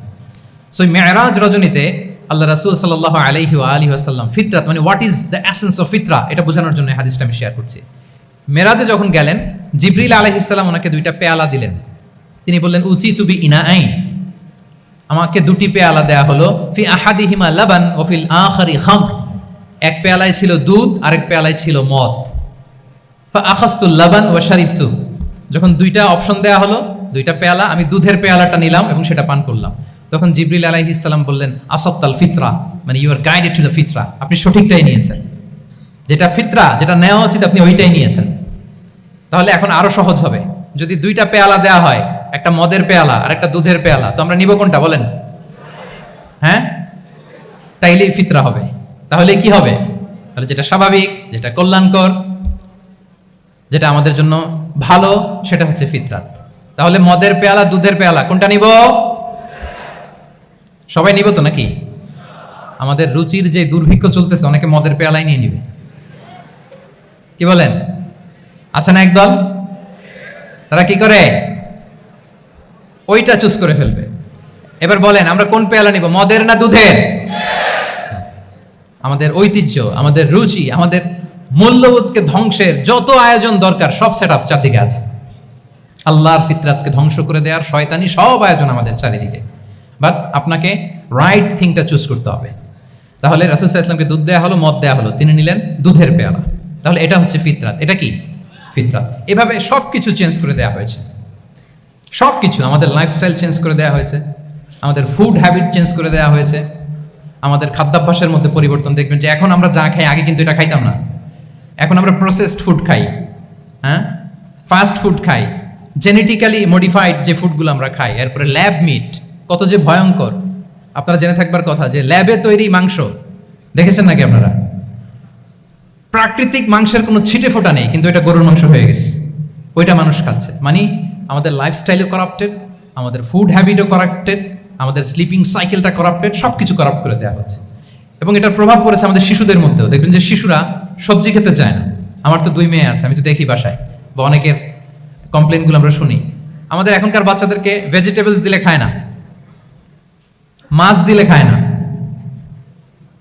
সো মিরাজ রজনীতে আল্লাহ রাসূল সাল্লাল্লাহু আলাইহি ওয়াসাল্লাম ফিতরাত, মানে what is the essence of ফিতরা, এটা বোঝানোর জন্য এই হাদিসটা আমি শেয়ার করছি। মেরাজে যখন গেলেন, জিবরিল আলাইহিস সালাম ওনাকে 2টা পেয়ালা দিলেন। তিনি বললেন, উচিতু বি ইনাআইন, আমাকে 2টি পেয়ালা দেয়া হলো। ফি আহাদিহিমা লাবান ওয়া ফিল আখারি খামর। এক পেয়ালায় ছিল দুধ, আরেক পেয়ালায় ছিল মদ। ফা আখাযতু লাবান ওয়া শারিবতু। যখন 2টা অপশন দেয়া হলো, 2টা পেয়ালা, আমি দুধের পেয়ালাটা নিলাম এবং সেটা পান করলাম। তখন জিবরিল আলাইহিস সালাম বললেন, আসাবতাল ফিতরা, মানে you are guided to the fitra, আপনি সঠিকটাই নিয়েছেন। যেটা ফিতরা, যেটা নেওয়া উচিত, আপনি ওইটাই নিয়েছেন। তাহলে এখন আরো সহজ হবে। যদি 2টা পেয়ালা দেয়া হয়, একটা মদের পেয়ালা আর একটা দুধের পেয়ালা, তো আমরা নিব কোনটা বলেন? হ্যাঁ, তাইলেই ফিতরা হবে। তাহলে কি হবে? তাহলে যেটা স্বাভাবিক, যেটা কল্যাণকর, যেটা আমাদের জন্য ভালো, সেটা হচ্ছে ফিতরাত। তাহলে মদের পেয়ালা, দুধের পেয়ালা, কোনটা নিব? সবাই নিব তো নাকি? আমাদের রুচির যে দুর্ভিক্ষ চলতেছে, অনেকে মদের পেয়ালাই নিয়ে নিবে। কি বলেন? আছে না একদল, তারা কি করে? ওইটা চুজ করে ফেলবে। এবার বলেন, আমরা কোন পেয়ালা নিব, মদের না দুধের? আমাদের ঐতিহ্য, আমাদের রুচি, আমাদের মূল্যবোধকে ধ্বংসের যত আয়োজন দরকার, সব সেটআপ চারদিকে আছে। আল্লাহর ফিতরাতকে ধ্বংস করে দেওয়ার শয়তানি সব আয়োজন আমাদের চারিদিকে। বাট আপনাকে রাইট থিংটা চুজ করতে হবে। তাহলে রাসূল সাল্লাল্লাহু আলাইহি ওয়াসাল্লামকে দুধ দেয়া হলো, মদ দেয়া হলো, তিনি নিলেন দুধের পেয়ালা। তাহলে এটা হচ্ছে ফিতরাত। এটা কি? ফিতরাত। এভাবে সবকিছু চেঞ্জ করে দেওয়া হয়েছে। সবকিছু, আমাদের লাইফস্টাইল চেঞ্জ করে দেওয়া হয়েছে, আমাদের ফুড হ্যাবিট চেঞ্জ করে দেওয়া হয়েছে, আমাদের খাদ্যাভ্যাসের মধ্যে পরিবর্তন। দেখবেন যে এখন আমরা যা খাই, আগে কিন্তু এটা খাইতাম না। এখন আমরা প্রসেসড ফুড খাই, হ্যাঁ, ফাস্ট ফুড খাই, জেনেটিক্যালি মডিফাইড যে ফুডগুলো আমরা খাই, এরপরে ল্যাব মিট, কত যে ভয়ঙ্কর। আপনারা জেনে থাকবার কথা যে ল্যাবে তৈরি মাংস দেখেছেন নাকি আপনারা? প্রাকৃতিক মাংসের কোনো ছিটে ফোটা নেই, কিন্তু এটা গরুর মাংস হয়ে গেছে, ওইটা মানুষ খাচ্ছে। মানে আমাদের লাইফস্টাইলও করাপ্টেড, আমাদের ফুড হ্যাবিটও করাপ্টেড, আমাদের স্লিপিং সাইকেলটা করাপ্টেড, সবকিছু করাপ্ট করে দেওয়া হচ্ছে। এবং এটার প্রভাব পড়েছে আমাদের শিশুদের মধ্যেও। দেখবেন যে শিশুরা সবজি খেতে চায় না। আমার তো 2 মেয়ে আছে, আমি তো দেখি বাসায়, বা অনেকের কমপ্লেনগুলো আমরা শুনি। আমাদের এখনকার বাচ্চাদেরকে ভেজিটেবলস দিলে খায় না, মাছ দিলে খায় না,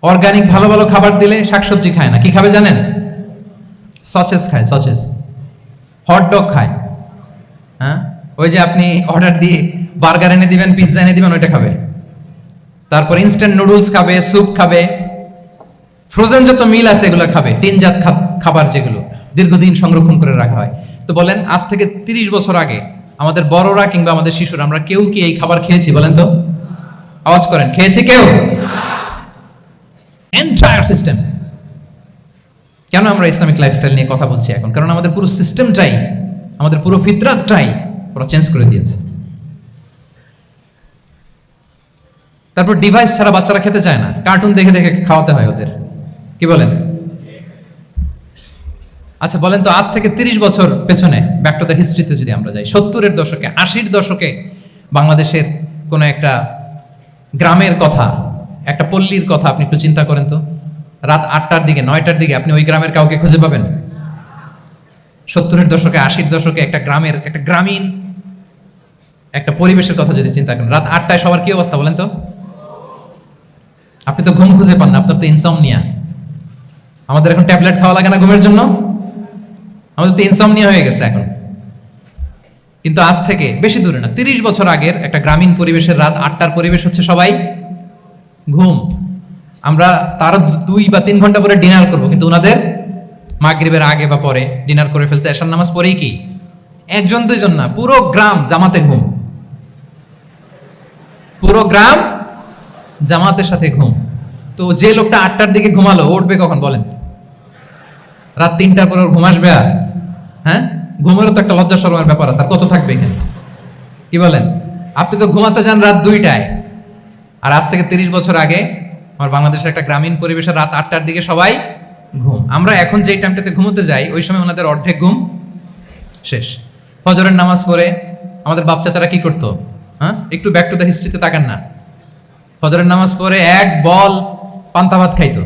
অর্গানিক ভালো ভালো খাবার দিলে শাকসবজি খায় না। কি খাবে জানেন? সসেস খায়, সসেস, হটডগ খায়। হ্যাঁ, ওই যে আপনি অর্ডার দিয়ে বার্গার এনে দিবেন, পিৎজা এনে দিবেন, ওইটা খাবে। তারপর ইনস্ট্যান্ট নুডলস খাবে, স্যুপ খাবে, ফ্রোজেন যত মিল আছে এগুলো খাবে, টিনজাত খাবার যেগুলো দীর্ঘদিন সংরক্ষণ করে রাখা হয়। তো বলেন, আজ থেকে 30 বছর আগে আমাদের বড়রা কিংবা আমাদের শিশুরা, আমরা কেউ কি এই খাবার খেয়েছি বলেন তো? আওয়াজ করেন, খেয়েছি কেউ? Entire system. কেন আমরা ইসলামিক লাইফস্টাইল নিয়ে কথা বলছি এখন? কারণ আমাদের পুরো সিস্টেমটাই, আমাদের পুরো ফিতরাতটাই ওরা চেঞ্জ করে দিয়েছে। তারপর ডিভাইস ছাড়া বাচ্চারা খেতে চায় না, কার্টুন দেখে দেখে খাওয়াতে হয় ওদের, কি বলেন? আচ্ছা বলেন তো, আজ থেকে 30 বছর পেছনে ব্যাক টু দ্য হিস্ট্রিতে যদি আমরা যাই, 70-এর দশকে 80-র দশকে বাংলাদেশের কোন একটা গ্রামের কথা, একটা পল্লীর কথা আপনি একটু চিন্তা করেন তো। রাত 8টার দিকে 9টার দিকে আপনি ওই গ্রামের কাউকে খুঁজে পাবেন? 70-এর দশকে 80-র দশকে একটা গ্রামের, একটা গ্রামীণ একটা পরিবেশের কথা যদি চিন্তা করেন, রাত 8টায় সবার কি অবস্থা বলেন তো? আপনি তো ঘুম খুঁজে পান না, আপনার তো ইনসমনিয়া। আমাদের এখন ট্যাবলেট খাওয়া লাগে না ঘুমের জন্য? আমাদের তো ইনসমনিয়া হয়ে গেছে এখন। কিন্তু আজ থেকে বেশি দূরে না, 30 বছর আগের একটা গ্রামীণ পরিবেশের রাত 8টার পরিবেশ হচ্ছে সবাই ঘুম। আমরা তার 2 বা 3 ঘন্টা পরে ডিনার করব, কিন্তু ওনাদের মাগরিবের আগে বা পরে ডিনার করে ফেলছে, এশার নামাজ পড়েই কি 1 2 জন না, পুরো গ্রাম জামাতে ঘুম, পুরো গ্রাম জামাতের সাথে ঘুম। তো যে লোকটা 8টার দিকে ঘুমালো, উঠবে কখন বলেন? রাত 3টার পর ঘুম আসবে? আর হ্যাঁ, ঘুমেরও তো একটা লজ্জা শরমের ব্যাপার আছে, কত থাকবে এখানে, কি বলেন? আপনি তো ঘুমাতে যান রাত 2টায়, আর আজ থেকে 30 বছর আগে আমার বাংলাদেশের একটা গ্রামীণ পরিবেশে রাত 8টার দিকে সবাই ঘুম। আমরা এখন যেই টাইমটাতে ঘুমোতে যাই, ওই সময় ওনাদের অর্ধেক ঘুম শেষ। ফজরের নামাজ পড়ে আমাদের বাপ চাচারা কি করতো? হ্যাঁ, একটু ব্যাক টু দ্য হিস্ট্রিতে তাকান না। ফজরের নামাজ পড়ে এক বল পান্তা ভাত খাইতো।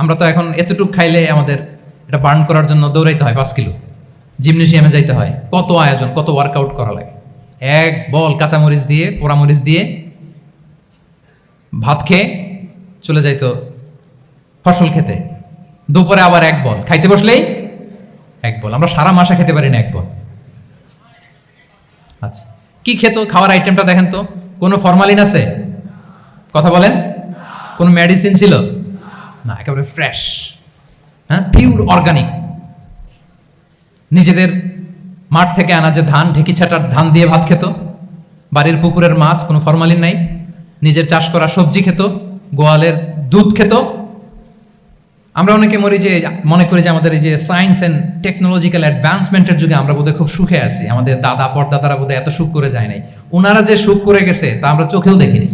আমরা তো এখন এতটুক খাইলে আমাদের এটা বার্ন করার জন্য দৌড়াইতে হয় 5 কিলো, জিমনেশিয়ামে যাইতে হয়, কত আয়োজন, কত ওয়ার্কআউট করা লাগে। এক বল কাঁচামরিচ দিয়ে, পোড়ামরিচ দিয়ে ভাত খেয়ে চলে যাইতো ফসল খেতে। দুপুরে আবার এক বল, খাইতে বসলেই এক বল। আমরা সারা মাসে খেতে পারি না এক বল। আচ্ছা, কি খেত? খাওয়ার আইটেমটা দেখেন তো, কোনো ফরমালিন আছে? কথা বলেন। কোনো মেডিসিন ছিল না, একেবারে ফ্রেশ, হ্যাঁ, পিওর অর্গানিক। নিজেদের মাঠ থেকে আনা যে ধান, ঢেকি ছাটার ধান দিয়ে ভাত খেত। বাড়ির পুকুরের মাছ, কোনো ফরমালিন নাই। নিজের চাষ করা সবজি খেত, গোয়ালের দুধ খেত। আমরা অনেকে মনে করি যে আমাদের এই যে সায়েন্স এন্ড টেকনোলজিক্যাল অ্যাডভান্সমেন্টের যুগে আমরা বোধহয় খুব সুখে আছি, আমাদের দাদা পরদাদারা বোধহয় এত সুখ করে যায় নাই। ওনারা যে সুখ করে গেছে তা আমরা চোখেও দেখিনি।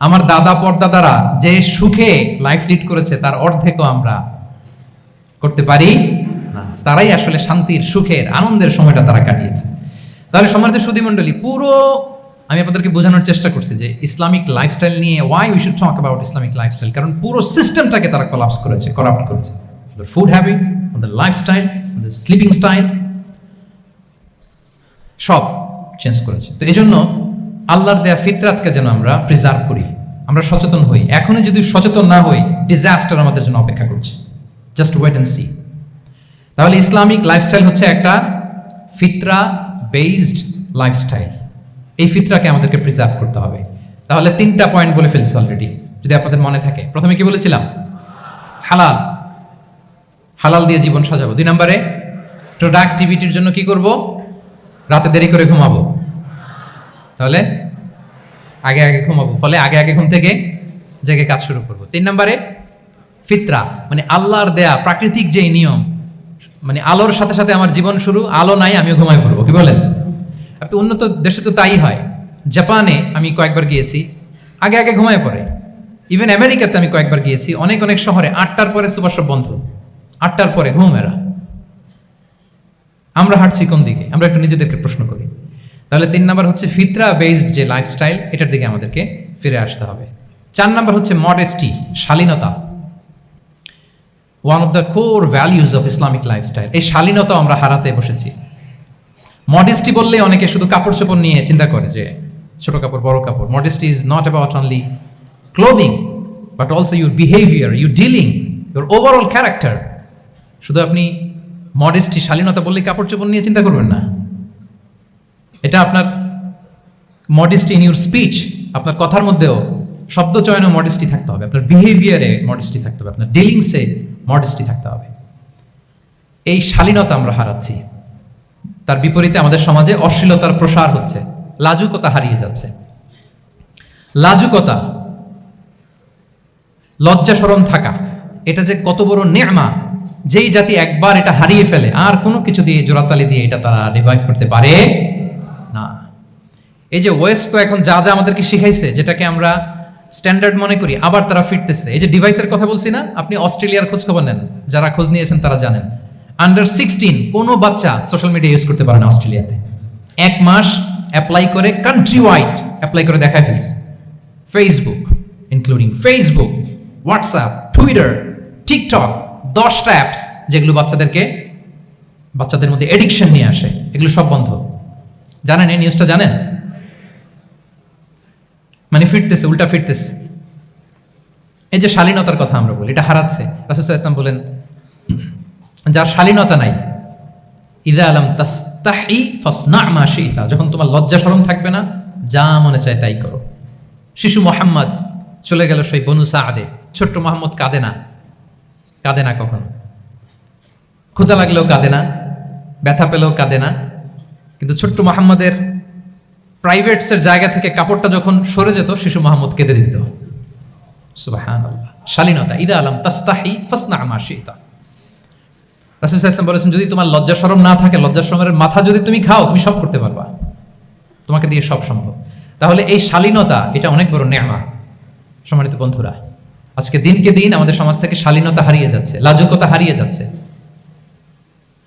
আমার দাদা পরদাদারা যে সুখে লাইফ লিড করেছে তার অর্ধেকও আমরা করতে পারি না। তারাই আসলে শান্তির, সুখের, আনন্দের সময়টা তারা কাটিয়েছে। তাহলে সম্মানিত সুধী মণ্ডলী, পুরো আমি আপনাদেরকে বোঝানোর চেষ্টা করছি যে ইসলামিক লাইফস্টাইল নিয়ে why we should talk about Islamic lifestyle, কারণ পুরো সিস্টেমটাকে তারা কলাপস করেছে, করাপ্ট করেছে। Food habit, lifestyle, sleeping style সব চেঞ্জ করেছে। তো এই জন্য আল্লাহর দেয়া ফিতরাতকে যেন আমরা প্রিজার্ভ করি, আমরা সচেতন হই। এখনই যদি সচেতন না হই, ডিজাস্টার আমাদের জন্য অপেক্ষা করছে। Just wait and see. তাহলে ইসলামিক লাইফস্টাইল হচ্ছে একটা ফিতরা বেসড লাইফস্টাইল। এই ফিতরাকে আমাদেরকে প্রিজার্ভ করতে হবে। তাহলে 3টা পয়েন্ট বলে ফেলছি অলরেডি, যদি আপনাদের মনে থাকে। প্রথমে কি বলেছিলাম? হালাল, হালাল দিয়ে জীবন সাজাবো। 2 নম্বরে প্রোডাক্টিভিটির জন্য কি করব? রাতে দেরি করে ঘুমাবো। তাহলে আগে আগে ঘুমাবো, ফলে আগে আগে ঘুম থেকে জেগে কাজ শুরু করব। 3 নম্বরে ফিতরা, মানে আল্লাহর দেয়া প্রাকৃতিক যে নিয়ম, মানে আলোর সাথে সাথে আমার জীবন শুরু, আলো নাই আমিও ঘুমাই পড়বো, কি বলেন? আপনি উন্নত দেশে তো তাই হয়। জাপানে আমি কয়েকবার গিয়েছি, আগে আগে ঘুমায় পড়ে। ইভেন আমেরিকাতে আমি কয়েকবার গিয়েছি, অনেক অনেক শহরে 8টার পরে সুপার শপ বন্ধ, 8টার পরে ঘুম এরা। আমরা হাঁটছি কোন দিকে? আমরা একটু নিজেদেরকে প্রশ্ন করি। তাহলে 3 নাম্বার হচ্ছে ফিতরা বেসড যে লাইফস্টাইল, এটার দিকে আমাদেরকে ফিরে আসতে হবে। 4 নাম্বার হচ্ছে মডেস্টি, শালীনতা। One of the core values of Islamic lifestyle. এই শালীনতা আমরা হারাতে বসেছি। মডেস্টি বললে অনেকে শুধু কাপড় চোপড় নিয়ে চিন্তা করে, যে ছোট কাপড় বড় কাপড়। Modesty is not about only clothing, but also your behaviour, your dealing, your overall character. শুধু আপনি মডেস্টি, শালীনতা বললে কাপড় চোপড় নিয়ে চিন্তা করবেন না। এটা আপনার মডেস্টি ইন ইউর স্পিচ, আপনার কথার মধ্যেও শব্দ চয়নে মডেস্টি থাকতে হবে, আপনার বিহেভিয়ারে মডেস্টি থাকতে হবে, আপনার ডিলিংসে মডেস্টি থাকতে হবে। এই শালীনতা আমরা হারাচ্ছি। তার বিপরীতে আমাদের সমাজে অশ্লীলতার প্রসার হচ্ছে, লাজুকতা হারিয়ে যাচ্ছে। লাজুকতা, লজ্জা শরম থাকা, এটা যে কত বড় নেয়ামা, যেই জাতি একবার এটা হারিয়ে ফেলে আর কোনো কিছু দিয়ে, জোড়াতালি দিয়ে এটা তারা রিভাইভ করতে পারে না। এই যে ওয়েস্ট তো এখন যা যা আমাদেরকে শিখাইছে, যেটাকে আমরা স্ট্যান্ডার্ড মনে করি, আবার তারা ফিরতেছে। এই যে ডিভাইসের কথা বলছি না, আপনি অস্ট্রেলিয়ার খোঁজ খবর নেন, যারা খোঁজ নিয়েছেন তারা জানেন আন্ডার 16 কোনো বাচ্চা সোশ্যাল মিডিয়া ইউজ করতে পারে না অস্ট্রেলিয়াতে। 1 মাস অ্যাপ্লাই করে কান্ট্রি ওয়াইড অ্যাপ্লাই করে দেখায় ফেলছে। Facebook including Facebook, WhatsApp, Twitter, TikTok, 10টা অ্যাপস যেগুলো বাচ্চাদের মধ্যে এডিকশন নিয়ে আসে, এগুলো সব বন্ধ। জানেন এই নিউজটা? জানেন? মানে ফিরতেছে, উল্টা ফিরতেছে। এই যে শালীনতার কথা আমরা বলি, এটা হারাচ্ছে। রাসূল সাল্লাল্লাহু আলাইহি ওয়াসাল্লাম বলেন, যার শালীনতা নাই, ইযা লাম তাস্তাহি ফাসনা মা শিতা, যখন তোমার লজ্জা শরম থাকবে না, যা মনে চায় তাই করো। শিশু মুহাম্মদ চলে গেল সেই বনু সাআদে, ছোট্ট মুহাম্মদ কাঁদে না কখনো, ক্ষুধা লাগলেও কাঁদে না, ব্যথা পেলেও কাঁদে না। কিন্তু ছোট্ট মুহাম্মদের প্রাইভেটসের জায়গা থেকে কাপড়টা যখন সরে যেত, শিশু মুহাম্মদ কেঁদে দিত। সুবহানাল্লাহ, শালীনতা। ইযা লাম তাস্তাহি ফাসনা মা শিতা। রাসূল সাল্লাল্লাহু আলাইহি ওয়াসাল্লাম বলেছেন, যদি তোমার লজ্জা শরম না থাকে, লজ্জা শরমের মাথা যদি তুমি খাও, তুমি সব করতে পারবা, তোমাকে দিয়ে সব সম্ভব। তাহলে এই শালীনতা, এটা অনেক বড় নেয়ামা। সম্মানিত বন্ধুরা, আজকে দিনকে দিন আমাদের সমাজ থেকে শালীনতা হারিয়ে যাচ্ছে, লাজুকতা হারিয়ে যাচ্ছে।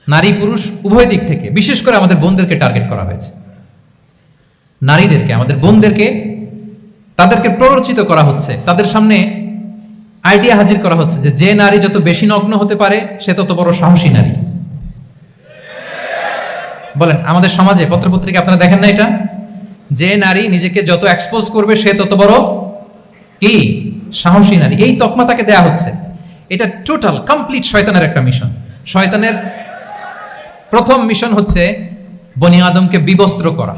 নারী পুরুষ উভয় দিক থেকে, বিশেষ করে আমাদের বোনদেরকে টার্গেট করা হয়েছে। নারীদেরকে, আমাদের বোনদেরকে, তাদেরকে প্ররোচিত করা হচ্ছে, তাদের সামনে আইডিয়া হাজির করা হচ্ছে যে নারী যত বেশি নগ্ন হতে পারে সে তত বড় সাহসী নারী। বলেন, আমাদের সমাজে পত্রপত্রিকা আপনারা দেখেন না এটা? যে নারী নিজেকে যত এক্সপোজ করবে সে তত বড় কি সাহসী নারী, এই তকমা তাকে দেয়া হচ্ছে। এটা টোটাল কমপ্লিট শয়তানের একটা মিশন। শয়তানের প্রথম মিশন হচ্ছে বনি আদমকে বিবস্ত্র করা।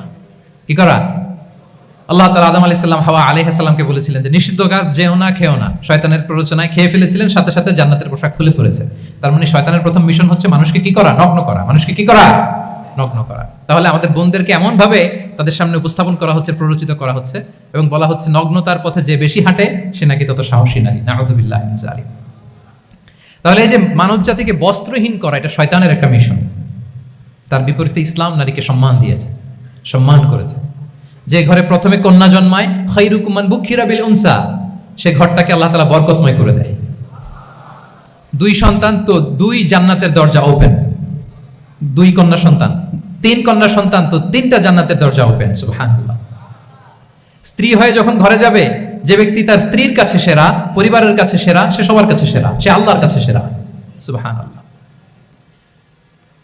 কি করা? আল্লাহ তাআলা আদম আলাইহিস সালাম, হাওয়া আলাইহিস সালামকে বলেছিলেন যে নিষিদ্ধ গাছ যেও না, খেও না। শয়তানের প্ররোচনায় খেয়ে ফেলেছিলেন, সাথে সাথে জান্নাতের পোশাক খুলে পড়েছে। তার মানে শয়তানের প্রথম মিশন হচ্ছে মানুষকে কি করা? নগ্ন করা। মানুষকে কি করা? নগ্ন করা। তাহলে আমাদের বোনদেরকে এমন ভাবে তাদের সামনে উপস্থাপন করা হচ্ছে, প্ররোচিত করা হচ্ছে এবং বলা হচ্ছে নগ্নতার পথে যে বেশি হাঁটে সে নাকি তত সাহসী নারী। নাউযুবিল্লাহি মিন যালিক। তাহলে এই যে মানব জাতিকে বস্ত্রহীন করা, এটা শয়তানের একটা মিশন। তার বিপরীতে ইসলাম নারীকে সম্মান দিয়েছে, সম্মান করেছে। যে ঘরে প্রথমে কন্যা জন্মায়, খায়রুকুম মান বুকিরা বিল উনসা, সে ঘরটাকে আল্লাহ তাআলা বরকতময় করে দেয়। 2 সন্তান তো 2 জান্নাতের দরজা ওপেন। 2 কন্যা সন্তান, 3 কন্যা সন্তান তো 3টা জান্নাতের দরজা ওপেন। সুবহানাল্লাহ। স্ত্রী হয়ে যখন ঘরে যাবে, যে ব্যক্তি তার স্ত্রীর কাছে সেরা, পরিবারের কাছে সেরা, সে সবার কাছে সেরা, সে আল্লাহর কাছে সেরা। সুবহানাল্লাহ।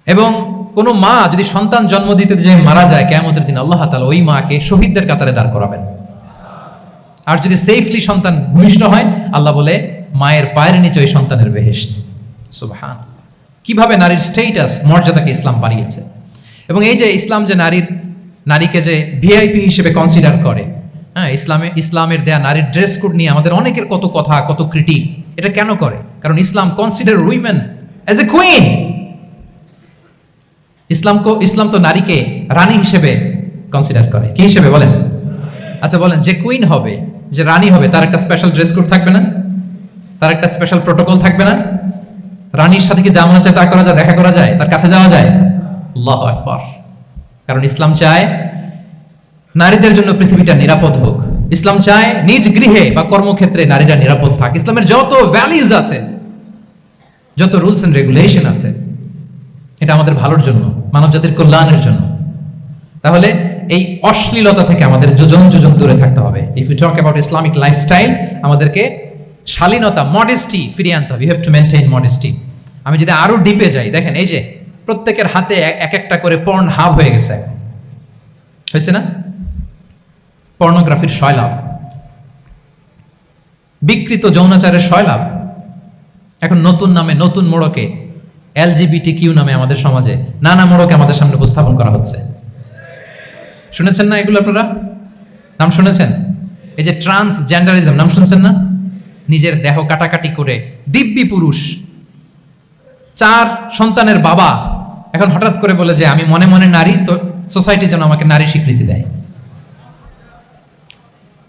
এবং কোন মা যদি সন্তান জন্ম দিতে যে মারা যায়, কিয়ামতের দিন আল্লাহ তাআলা ওই মাকে শহীদদের কাতারে দাঁড় করাবেন। আর যদি সেফলি সন্তান ভূমিষ্ঠ হয়, আল্লাহ বলে মায়ের পায়ের নিচে ওই সন্তানের বেহেশত। সুবহানাল্লাহ। কিভাবে নারীর স্ট্যাটাস, মর্যাদাকে ইসলাম বাড়িয়েছে। এবং এই যে ইসলাম যে নারীকে যে ভিআইপি হিসেবে কনসিডার করে, হ্যাঁ, ইসলামের দেয়া নারীর ড্রেস কোড নিয়ে আমাদের অনেকের কত কথা, কত ক্রিটিক। এটা কেন করে? কারণ Islam consider women as a queen. Islam তো নারীকে রানী হিসেবে কনসিডার করে। কি হিসেবে বলেন? আচ্ছা বলেন, যে কুইন হবে, যে রানী হবে, তার একটা স্পেশাল ড্রেস কোড থাকবে না? তার একটা স্পেশাল প্রোটোকল থাকবে না? রানীর সাথে কি যা মনে চায় তা করা যায়, দেখা করা যায়, তার কাছে যাওয়া যায়? আল্লাহু আকবার। কারণ ইসলাম চায় নারীদের জন্য পৃথিবীটা নিরাপদ হোক। ইসলাম চায় নিজ গৃহে বা কর্মক্ষেত্রে নারীরা নিরাপদ থাক। ইসলামের যত ভ্যালিউজ আছে, যত রুলস এন্ড রেগুলেশন আছে, এটা আমাদের ভালোর জন্য, মানব জাতির কল্যাণের জন্য। তাহলে এই অশ্লীলতা থেকে আমাদের যোজন যোজন দূরে থাকতে হবে। If you talk about Islamic lifestyle, আমাদেরকে শালীনতা, মডেস্টি ফিরিয়ে আনতে হবে। You have to maintain modesty. আমি যদি আরো ডিপে যাই, দেখেন এই যে প্রত্যেকের হাতে এক একটা করে পর্ন হাব হয়ে গেছে, হয়েছে না? পর্নোগ্রাফির সয়লাভ, বিকৃত যৌনাচারের সয়লাভ। এখন নতুন নামে, নতুন মোড়কে, LGBTQ নামে আমাদের সমাজে নানা মোড়কে আমাদের সামনে উপস্থাপন করা হচ্ছে। শুনেছেন না এগুলো? আপনারা নাম শুনেছেন? এই যে ট্রান্সজেন্ডারিজম, নাম শুনছেন না? নিজের দেহ কাটাকাটি করে দিব্যি পুরুষ, 4 সন্তানের বাবা, এখন হঠাৎ করে বলে যে আমি মনে মনে নারী, তো সোসাইটি যেন আমাকে নারী স্বীকৃতি দেয়।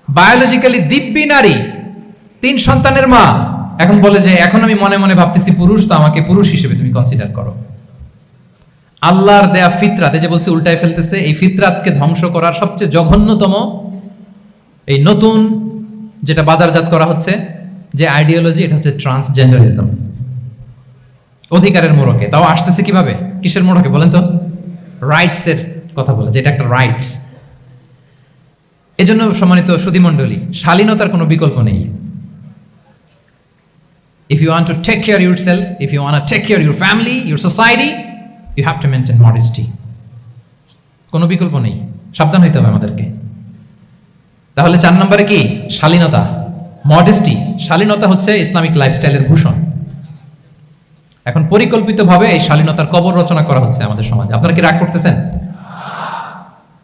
বায়োলজিক্যালি দিব্যি নারী, 3 সন্তানের মা, এখন বলে যে এখন আমি মনে মনে ভাবতেছি পুরুষ, তো আমাকে পুরুষ হিসেবে তুমি কনসিডার করো। আল্লাহর দেয়া ফিতরাত, এই যে বলছে উল্টায় ফেলতেছে, এই ফিতরাতকে ধ্বংস করার সবচেয়ে জঘন্যতম এই নতুন যেটা বাজারজাত করা হচ্ছে যে আইডিওলজি, এটা হচ্ছে ট্রান্সজেন্ডারিজম। অধিকারের মোড়কে, তাও আসতেছে কিভাবে, কিসের মোড়কে বলেন তো? রাইটস এর কথা বলে, যেটা একটা রাইটস। এজন্য সম্মানিত সুধীমণ্ডলী, শালীনতার কোনো বিকল্প নেই। If you want to take care of yourself, if you want to take care of your family, your society, you have to maintain modesty. কোনো বিকল্প নেই, সাবধান হইতে হবে আমাদেরকে। তাহলে 4 নম্বরে কি? শালীনতা, মডেস্টি। শালীনতা হচ্ছে ইসলামিক লাইফস্টাইলের ভূষণ। এখন পরিকল্পিতভাবে এই শালীনতার কবর রচনা করা হচ্ছে আমাদের সমাজে। আপনারা কি রাগ করতেছেন?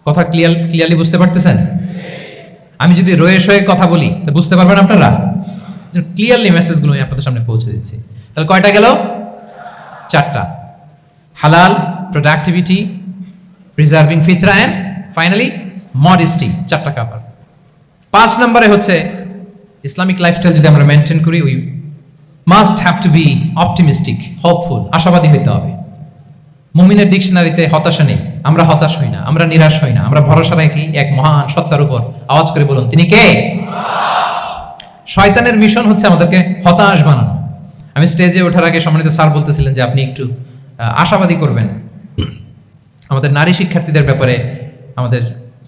কথা ক্লিয়ারলি বুঝতে পারতেছেন? আমি যদি রয়ে শয়ে কথা বলি তো বুঝতে পারবেন আপনারা? ক্লিয়ারলি মেসেজগুলো আমি আপনাদের সামনে পৌঁছে দিচ্ছি। তাহলে কয়টা গেল? 4টা। হালাল, প্রোডাক্টিভিটি, প্রিজার্ভিং ফিতরা এন্ড ফাইনালি মডেস্টি। 4টা কাভার। 5 নম্বরে হচ্ছে ইসলামিক লাইফস্টাইল যদি আমরা মেনটেন করি, we must have to be optimistic, hopeful, আশাবাদী হইতে হবে। মুমিনের ডিকশনারিতে হতাশা নেই। আমরা হতাশ হই না, আমরা নিরাশ হই না, আমরা ভরসা রাখি এক মহান সত্তার উপর। আওয়াজ করে বলুন, তিনি কে? শয়তানের মিশন হচ্ছে আমাদেরকে হতাশ বানানো। আমি স্টেজে ওঠার আগে সম্মানিত স্যার বলতেছিলেন যে আপনি একটু আশাবাদী করবেন আমাদের নারী শিক্ষার্থীদের ব্যাপারে, আমাদের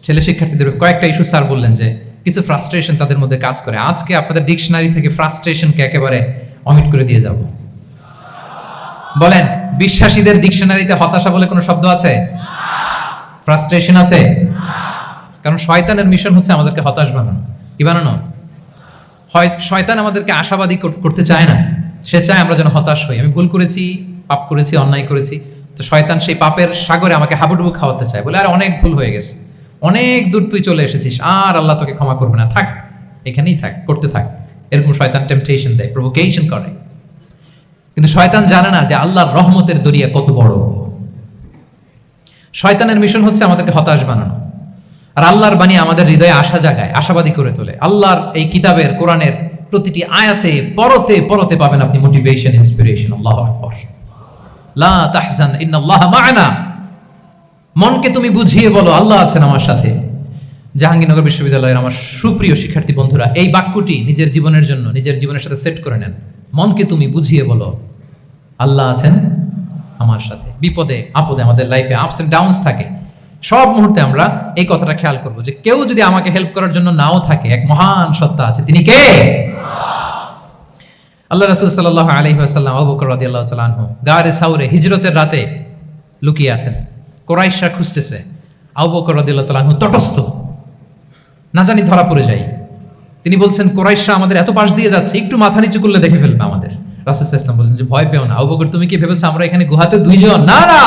ছেলে শিক্ষার্থীদের কয়েকটা ইস্যু স্যার বললেন যে কিছু ফ্রাস্ট্রেশন তাদের মধ্যে কাজ করে। আজকে আপনাদের ডিকশনারি থেকে ফ্রাস্ট্রেশনকে একেবারে অমিট করে দিয়ে যাব। বলেন, বিশ্বাসীদের ডিকশনারিতে হতাশা বলে কোনো শব্দ আছে? ফ্রাস্ট্রেশন আছে? কারণ শয়তানের মিশন হচ্ছে আমাদেরকে হতাশ বানানো। কি বানানো? শয়তান আমাদেরকে আশাবাদী করতে চায় না, সে চায় আমরা যেন হতাশ হই। আমি ভুল করেছি, পাপ করেছি, অন্যায় করেছি, তো শয়তান সেই পাপের সাগরে আমাকে হাবুডুবু খাওয়াতে চায়, বলে আর অনেক ভুল হয়ে গেছে, অনেক দূর তুই চলে এসেছিস, আর আল্লাহ তোকে ক্ষমা করবে না, থাক এখানেই থাক, করতে থাক। এরকম শয়তান টেম্পটেশন দেয়, প্রভোকেশন করে। কিন্তু শয়তান জানে না যে আল্লাহর রহমতের দরিয়া কত বড়। শয়তানের মিশন হচ্ছে আমাদেরকে হতাশ বানানো, আর আল্লাহর বাণী আমাদের হৃদয়ে আশা জাগায়, আশাবাদী করে তোলে। আল্লাহর এই কিতাবের, কোরআনের প্রতিটি আয়াতে পরতে পরতে পাবেন আপনি মোটিভেশন, ইন্সপিরেশন। আল্লাহু আকবার। লা তাহজান ইন্নাল্লাহা মা'ানা। মনকে তুমি বুঝিয়ে বলো আল্লাহ আছেন আমার সাথে। জাহাঙ্গীরনগর বিশ্ববিদ্যালয়ের আমার সুপ্রিয় শিক্ষার্থী বন্ধুরা, এই বাক্যটি নিজের জীবনের জন্য, নিজের জীবনের সাথে সেট করে নেন। মনকে তুমি বুঝিয়ে বলো আল্লাহ আছেন আমার সাথে। বিপদে আপদে, আমাদের লাইফে আপস এন্ড ডাউনস থাকে, সব মুহূর্তে আমরা এই কথাটা খেয়াল করব যে কেউ যদি আমাকে হেল্প করার জন্য নাও থাকে, এক মহান সত্তা আছে, তিনি কে? আল্লাহ রাসূল সাল্লাল্লাহু আলাইহি ওয়াসাল্লাম, আবু বকর রাদিয়াল্লাহু তাআলা আনহু গারে সাউরে হিজরতের রাতে লুকিয়ে আছেন। কুরাইশরা খুঁজতেছে, আবু বকর রাদিয়াল্লাহু তাআলা আনহু তটস্থ, না জানি ধরা পড়ে যাই। তিনি বলছেন, কুরাইশরা আমাদের এত পাশ দিয়ে যাচ্ছে, একটু মাথা নিচু করলে দেখে ফেলবে আমাদের। রাসূল সাল্লাল্লাহু আলাইহি ওয়াসাল্লাম বললেন যে ভয় পেও না। আবু বকর, তুমি কি ভেবেছো আমরা এখানে গুহাতে 2 জন? না না,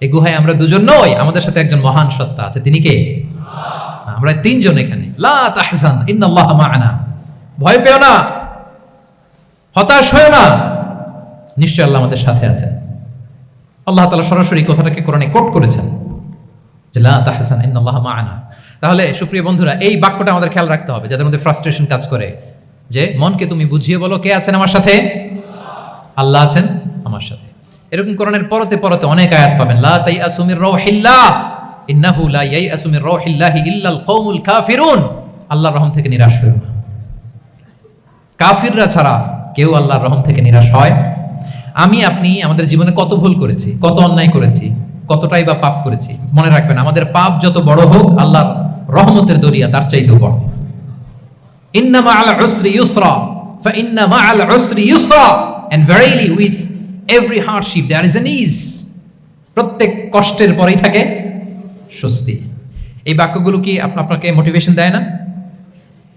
এই গুহায় আমরা 2 জন নই, আমাদের সাথে একজন মহান সত্তা আছে, তিনি কে? আমরা 3 জন এখানে। লা তাহজান ইন্নাল্লাহা মা'ানা। ভয় পেও না, হতাশ হয়ো না, নিশ্চয় আল্লাহ আমাদের সাথে আছেন। আল্লাহ তাআলা সরাসরি কথাটাকে কোরআনে কোট করেছেন যে লা তাহজান ইন্নাল্লাহা মা'ানা। তাহলে সুপ্রিয় বন্ধুরা, এই বাক্যটা আমাদের খেয়াল রাখতে হবে যাদের মধ্যে ফ্রাস্ট্রেশন কাজ করে, যে মনকে তুমি বুঝিয়ে বলো কে আছেন আমার সাথে? আল্লাহ আছেন আমার সাথে। এরকম কোরআনের পরতে পরতে অনেক আয়াত পাবেন। লা তাইয়াসু মির রাউহিল্লাহ ইন্নাহু লা ইয়াইয়াসু মির রাউহিল্লাহি ইল্লাল কওমুল কাফিরুন। আল্লাহর রহম থেকে নিরাশ হয়ো না। কাফিররা ছাড়া কেউ আল্লাহর রহম থেকে নিরাশ হয়? আমি আপনি আমাদের জীবনে কত ভুল করেছি, কত অন্যায় করেছি, কতটাই বা পাপ করেছি। মনে রাখবেন, আমাদের পাপ যত বড় হোক, আল্লাহর রহমতের দরিয়া তার চাইতেও বড়। ইন্না মা'আল উসরি ইউসরা ফাইন্না মা'আল উসরি ইউসরা, and verily with every hardship there is an ease. প্রত্যেক কষ্টের পরেই থাকে স্বস্তি। এই বাক্যগুলো কি আপনাকে মোটিভেশন দেয় না?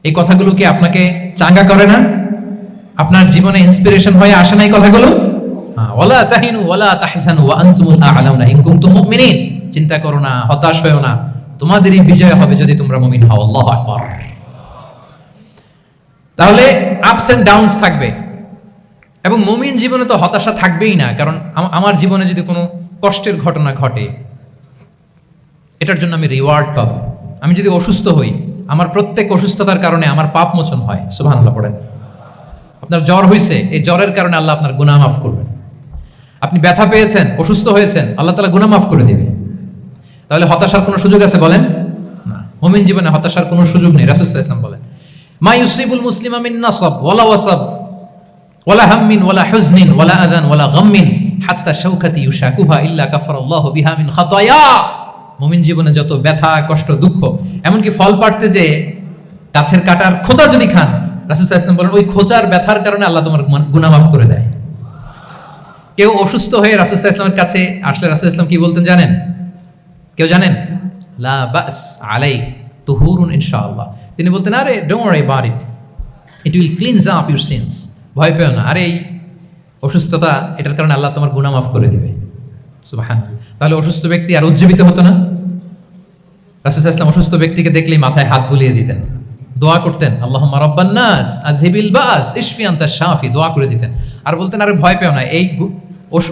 এই কথাগুলো কি আপনাকে চাঙ্গা করে না? আপনার জীবনে ইন্সপিরেশন হয়ে আসে না এই কথাগুলো? ওয়ালা তাহিনু ওয়ালা তাহজানু ওয়া আনতুমুল আ'লাউনা ইন কুনতুম মুমিনিন। চিন্তা করো না, হতাশ হয়ো না, তোমাদেরই বিজয় হবে যদি তোমরা মুমিন হও। আল্লাহু আকবার। তাহলে আপস এন্ড ডাউনস থাকবে, এবং মুমিন জীবনে তো হতাশা থাকবেই না। কারণ আমার জীবনে যদি কোনো কষ্টের ঘটনা ঘটে, এটার জন্য আমি রিওয়ার্ড পাবো। আমি যদি অসুস্থ হই, আমার প্রত্যেক অসুস্থতার কারণে আমার পাপ মোচন হয়। সুবহানাল্লাহ পড়েন। আপনার জ্বর হয়েছে, এই জ্বরের কারণে আল্লাহ আপনার গুনাহ মাফ করবেন। আপনি ব্যথা পেয়েছেন, অসুস্থ হয়েছেন, আল্লাহ তাআলা গুনাহ মাফ করে দিবে। তাহলে হতাশার কোনো সুযোগ আছে বলেন? না। মুমিন জীবনে হতাশার কোনো সুযোগ নেই। রাসূল সাল্লাল্লাহু আলাইহি ওয়াসাল্লাম বলেন, মা ইউসিবুল মুসলিমা মিন নাসাব ওয়ালা ওয়াসাব ওয়ালা হাম্মিন ওয়ালা হুজনিন ওয়ালা আযান ওয়ালা গাম্মিন হাত্তা শাওকাতি ইউশাকুহা ইল্লা কাফারাল্লাহু বিহা মিন খাতায়া। মুমিন জীবনে যত ব্যথা, কষ্ট, দুঃখ, এমনকি ফল পাড়তে যে গাছের কাটার খোঁচা যদি খান, রাসূল সাল্লাল্লাহু আলাইহি ওয়াসাল্লাম বলেন ওই খোঁচার ব্যথার কারণে আল্লাহ তোমার গুনাহ মাফ করে দেয়। কেউ অসুস্থ হয়ে রাসূল সাল্লাল্লাহু আলাইহি ওয়াসাল্লামের কাছে আসলে রাসূল সাল্লাল্লাহু আলাইহি ওয়াসাল্লাম কি বলতেন জানেন? কেউ জানেন? লা বাস আলাইক তুহুরুন ইনশাআল্লাহ। তিনি বলতেন, আরে don't worry about it, it will cleanse up your scenes. ভয় পেও না, আরে এই অসুস্থতা, এটার কারণে আল্লাহ তোমার গুনাহ মাফ করে দিবে। সুবহানাল্লাহ। তাহলে অসুস্থ ব্যক্তি আর উজ্জীবিত হতো না? রাসূল সাল্লাল্লাহু আলাইহি ওয়াসাল্লাম অসুস্থ ব্যক্তিকে দেখলেই মাথায় হাত বুলিয়ে দিতেন, দোয়া করতেন, আল্লাহুম্মা রাব্বান নাস আযহিবিল বাস ইশফি আনতা শাফি, দোয়া করে দিতেন। আর বলতেন, আরে ভয় পেও না, এই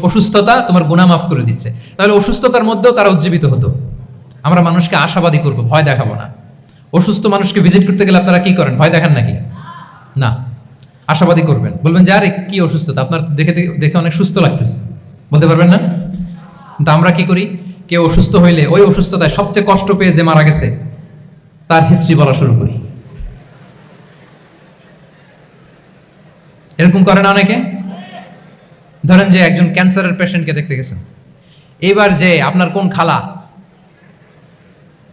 অসুস্থতা তোমার গুনাহ মাফ করে দিচ্ছে। তাহলে অসুস্থতার মধ্যেও তারা উজ্জীবিত হতো। আমরা মানুষকে আশাবাদী করব, ভয় দেখাবো না। অসুস্থ মানুষকে ভিজিট করতে গেলে আপনারা কি করেন? ভয় দেখান নাকি? না, আশাবাদী করবেন, বলবেন যে আরে কি অসুস্থতা, আপনার দেখে দেখে অনেক সুস্থ লাগতেছে, বলতে পারবেন না? কিন্তু আমরা কি করি? কেউ অসুস্থ হইলে ওই অসুস্থতায় সবচেয়ে কষ্ট পেয়ে যে মারা গেছে তার হিস্ট্রি বলা শুরু করি। এরকম করে না অনেকে? ধরেন যে একজন ক্যান্সারের পেশেন্টকে দেখতে গেছেন, এবার যে আপনার কোন খালা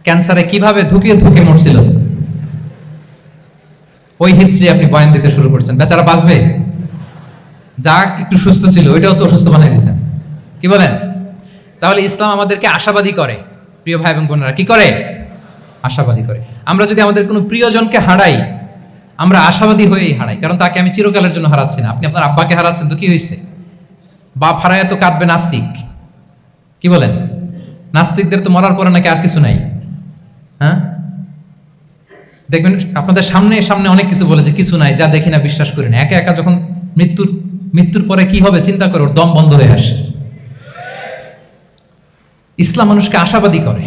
ক্যান্সারে কিভাবে ধুকে ধুকে মরছিল, ওই হিস্ট্রি আপনি বয়ান দিতে শুরু করছেন। বেচারা বাঁচবে? যা একটু সুস্থ ছিল ওইটাও তো অসুস্থ বানিয়ে দিয়েছেন। কি বলেন? তাহলে ইসলাম আমাদেরকে আশাবাদী করে। প্রিয় ভাই এবং বোনেরা, কি করে? আশাবাদী করে। আমরা যদি আমাদের কোনো প্রিয়জনকে হারাই, আমরা আশাবাদী হয়েই হারাই, কারণ তাকে আমি চিরকালের জন্য হারাচ্ছি না। আপনি আপনার আব্বাকে হারাচ্ছেন তো কি হয়েছে? বাপ হারায় তো কাঁদবে নাস্তিক। কি বলেন? নাস্তিকদের তো মরার পরে নাকি আর কিছু নাই। হ্যাঁ, দেখবেন আপনাদের সামনে সামনে অনেক কিছু বলে যে কিছু নাই, যা দেখি না বিশ্বাস করি না। একা একা যখন মৃত্যুর পরে কি হবে চিন্তা করে ওর দম বন্ধ হয়ে আসে। ইসলাম মানুষকে আশাবাদী করে।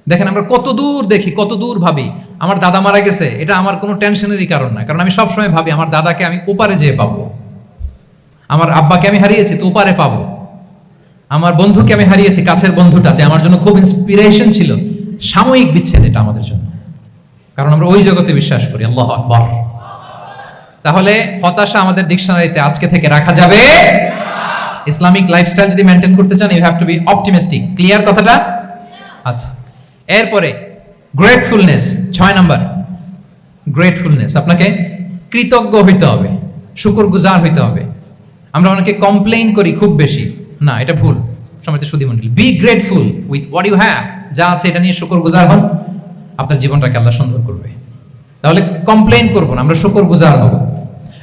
দেখেন আমরা কত দূর দেখি, কত দূর ভাবি। আমার দাদা মারা গেছে, এটা আমার কোনো টেনশনেরই কারণ না, কারণ আমি সবসময় ভাবি আমার দাদাকে আমি ওপারে যেয়ে পাবো, আমার আব্বাকে আমি হারিয়েছি তো ওপারে পাবো, আমার বন্ধুকে আমি হারিয়েছি, কাছের বন্ধুটা যে আমার জন্য খুব ইন্সপিরেশন ছিল, সাময়িক বিচ্ছেদ এটা আমাদের জন্য, কারণ আমরা ওই জগতে বিশ্বাস করি। আল্লাহু আকবার। তাহলে হতাশা আমাদের ডিকশনারিতে আজকে থেকে রাখা যাবে। ইসলামিক লাইফস্টাইল যদি মেনটেন করতে চান, you have to be optimistic. Clear কথাটা? আচ্ছা, এরপরে গ্রেটফুলনেস, 6 নাম্বার। গ্রেটফুলনেস, আপনাকে কৃতজ্ঞ হইতে হবে, শুকরগুজার হইতে হবে। আমরা অনেকে কমপ্লেইন করি খুব বেশি, না এটা ভুল। সম্মানিত সুধীমণ্ডলী, be grateful with what you have. যা আছে এটা নিয়ে শুকরগুজার হন, আপনার জীবনটাকে আল্লাহ সুন্দর করবে। তাহলে কমপ্লেইন করব না, আমরা শুকরগুজার হব।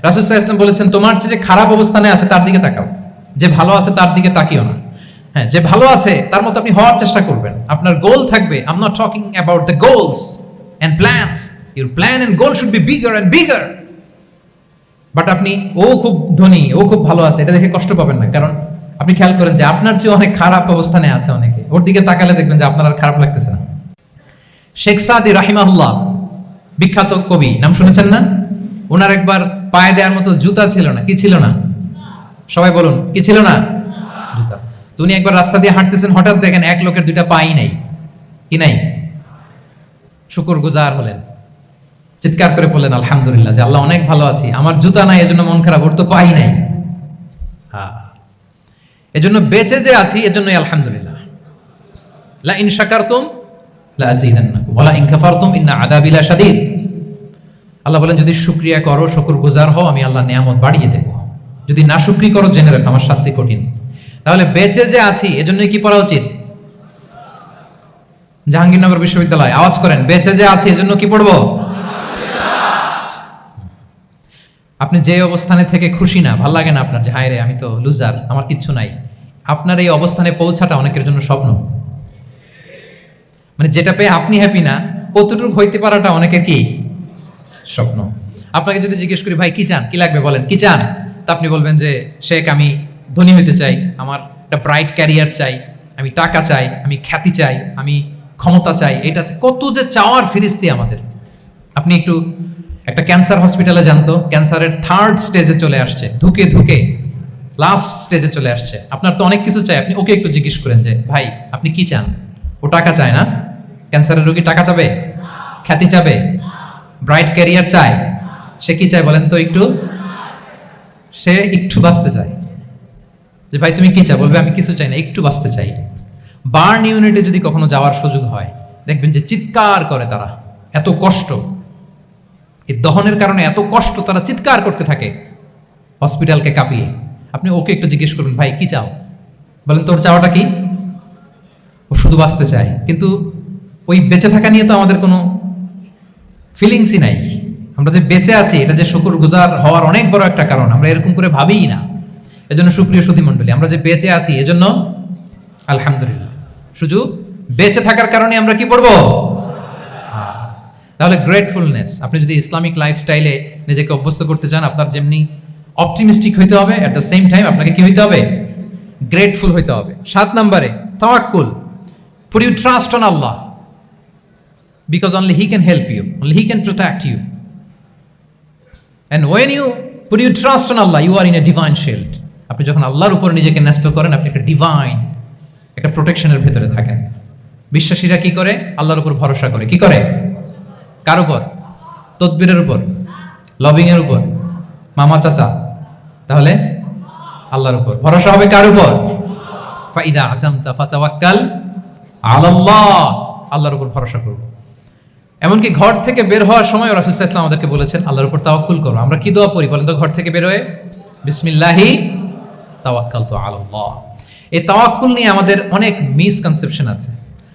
রাসূল সাল্লাল্লাহু আলাইহি ওয়াসাল্লাম বলেছেন, তোমার চেয়ে যে খারাপ অবস্থানে আছে তার দিকে তাকাও, যে ভালো আছে তার দিকে তাকিও না। হ্যাঁ, যে ভালো আছে তার মতো আপনি হওয়ার চেষ্টা করবেন। আপনার গোল থাকবে, I am not talking about the goals and plans, your plan and goal should be bigger and bigger. But আপনি ও খুব ধনী, ও খুব ভালো আছে, এটা দেখে কষ্ট পাবেন না, কারণ আপনি খেয়াল করেন যে আপনার চেয়ে অনেক খারাপ অবস্থানে আছে অনেকে, ওর দিকে তাকালে দেখবেন যে আপনার আর খারাপ লাগতেছে না। শেখ সাদি রাহিমাহুল্লাহ, বিখ্যাত কবি, নাম শুনেছেন না? ওনার একবার পায়ে দেওয়ার মতো জুতা ছিল না। কি ছিল না? সবাই বলুন, কি ছিল না? জুতা। তো উনি একবার রাস্তা দিয়ে হাঁটতেছেন, হঠাৎ দেখেন এক লোকের 2টা পাই নাই। কি নাই? শুকরগুজার হলেন, চিৎকার করে বললেন আলহামদুলিল্লাহ, যে আল্লাহ অনেক ভালো আছি, আমার জুতা নাই এজন্য মন খারাপ, ওর তো পাই নাই। হ্যাঁ, এজন্য বেঁচে যে আছি এজন্যই আলহামদুলিল্লাহ। লা ইন শাকারতুম লা আযীদান্নাকুম ওয়া লা ইন কাফারতুম ইন্না আযাবি লাশাদীদ। আল্লাহ বলেন, যদি শুকরিয়া করো, শুকরগুজার হও, আমি আল্লাহ নিয়ামত বাড়িয়ে দেব। যদি না শুকরি করো, জেনে রাখো আমার শাস্তি কঠিন। তাহলে বেঁচে যে আছি এজন্যই কি পড়া উচিত? জাহাঙ্গীরনগর বিশ্ববিদ্যালয় আওয়াজ করেন, বেঁচে যে আছি এজন্য কি পড়বো? আপনি যে অবস্থানে থেকে খুশি না, ভাল লাগে না আপনার, যে হায় রে আমি তো লুজার, আমার কিচ্ছু নাই, আপনার এই অবস্থানে পৌঁছাটা অনেকের জন্য স্বপ্ন। মানে যেটা পেয়ে আপনি হ্যাপি না, কতটুকু হইতে পারাটা অনেকের কি স্বপ্ন। আপনাকে যদি জিজ্ঞেস করি, ভাই কি চান, কি লাগবে বলেন, কি চান, তা আপনি বলবেন যে শেখ আমি ধনী হতে চাই, আমার একটা ব্রাইট ক্যারিয়ার চাই, আমি টাকা চাই, আমি খ্যাতি চাই, আমি ক্ষমতা চাই। এটা কত যে চাওয়ার ফিরিস্তি আমাদের। আপনি একটু একটা ক্যান্সার হসপিটালে জানতো, ক্যান্সারের 3rd স্টেজে চলে আসছে, ধুকে ধুকে লাস্ট স্টেজে চলে আসছে, আপনার তো অনেক কিছু চাই, আপনি ওকে একটু জিজ্ঞেস করেন যে ভাই আপনি কি চান? ও টাকা চায় না? ক্যান্সারের রোগী টাকা চাবে? খ্যাতি চাবে? ব্রাইট ক্যারিয়ার চায়? সে কি চায় বলেন তো একটু? সে একটু বাঁচতে চায়। যে ভাই তুমি কি চাও? বলবে আমি কিছু চাই না, একটু বাঁচতে চাই। বার্ন ইউনিটে যদি কখনো যাওয়ার সুযোগ হয়, দেখবেন যে চিৎকার করে তারা, এত কষ্ট, এই দহনের কারণে এত কষ্ট, তারা চিৎকার করতে থাকে হসপিটালকে কাঁপিয়ে। আপনি ওকে একটু জিজ্ঞেস করবেন ভাই কি চাও? বলেন তোর চাওয়াটা কি? ও শুধু বাঁচতে চায়, কিন্তু ওই বেঁচে থাকা নিয়ে তো আমাদের কোনো ফিলিংসই নাই। আমরা যে বেঁচে আছি এটা যে শুকরগুজার হওয়ার অনেক বড় একটা কারণ, আমরা এরকম করে ভাবিই না। এজন্য সুপ্রিয় সুধী মণ্ডলী, আমরা যে বেঁচে আছি এজন্য আলহামদুলিল্লাহ। শুধু বেঁচে থাকার কারণে আমরা কি পড়বো? তাহলে গ্রেটফুলনেস, আপনি যদি ইসলামিক লাইফস্টাইলে নিজেকে অভ্যস্ত করতে চান, আপনার যেমনি অপটিমিস্টিক হইতে হবে, এট দ্য সেম টাইম আপনাকে কি হইতে হবে? গ্রেটফুল হইতে হবে। 7 নম্বরে তাওয়াক্কুল। Put your trust on Allah because only He can help you, only He can protect you. And when you put your trust on Allah, you are in a divine shield. আপনি যখন আল্লাহর উপর নিজেকে ন্যস্ত করেন, আপনি একটা ডিভাইন, একটা প্রোটেকশনের ভেতরে থাকেন। বিশ্বাসীরা কি করে? আল্লাহর উপর ভরসা করে। কি করে? কার উপর? তদবিরের উপর, লবিং এর উপর, মামা চাচা? তাহলে আল্লাহর উপর ভরসা হবে। কার উপর? ফাইদা আযামতা ফাতাওয়াক্কাল আলাল্লাহ, আল্লাহর উপর ভরসা করব। এমনকি ঘর থেকে বের হওয়ার সময় রাসূল সাল্লাল্লাহু আলাইহি ওয়াসাল্লাম আমাদেরকে বলেছেন আল্লাহর উপর তাওয়াক্কুল করো। আমরা কি দোয়া পড়ি বলেন তো ঘর থেকে বের হয়ে? বিসমিল্লাহি তাওয়াক্কালতু আলাল্লাহ। এই তাওয়াক্কুল নিয়ে আমাদের অনেক মিসকনসেপশন আছে।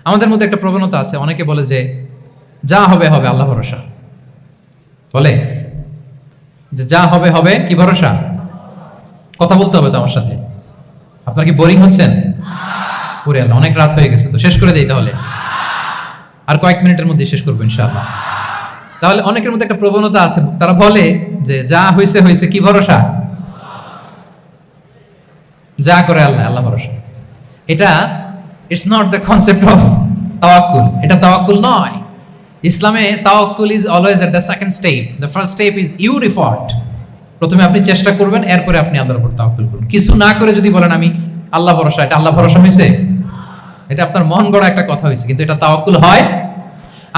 আমাদের মধ্যে একটা প্রবণতা আছে, অনেকে বলে যে যা হবে হবে, আল্লাহ ভরসা। বলে যে যা হবে হবে, কি ভরসা? কথা বলতে হবে তো আমার সাথে। আপনার কি বোরিং হচ্ছেন? ওরে আল্লাহ, অনেক রাত হয়ে গেছে, তো শেষ করে দেই তাহলে। আর কয়েক মিনিটের মধ্যে শেষ করবো ইনশাআল্লাহ। তাহলে অনেকের মধ্যে একটা প্রবণতা আছে, তারা বলে যে যা হয়েছে হয়েছে, কি ভরসা? যা করে আল্লাহ, আল্লাহ ভরসা। এটা it's not the concept of তাওয়াক্কুল। এটা তাওয়াক্কুল নয়। ইসলামে তাওয়াক্কুল is always at the second step. The first step is your effort. প্রথমে আপনি চেষ্টা করবেন, এরপরে আপনি আল্লাহর উপর তাওয়াক্কুল করুন। কিছু না করে যদি বলেন আমি আল্লাহ ভরসা, এটা আল্লাহ ভরসা হয়েছে? এটা আপনার মন গড়া একটা কথা হয়েছে, কিন্তু এটা তাওয়াক্কুল হয়?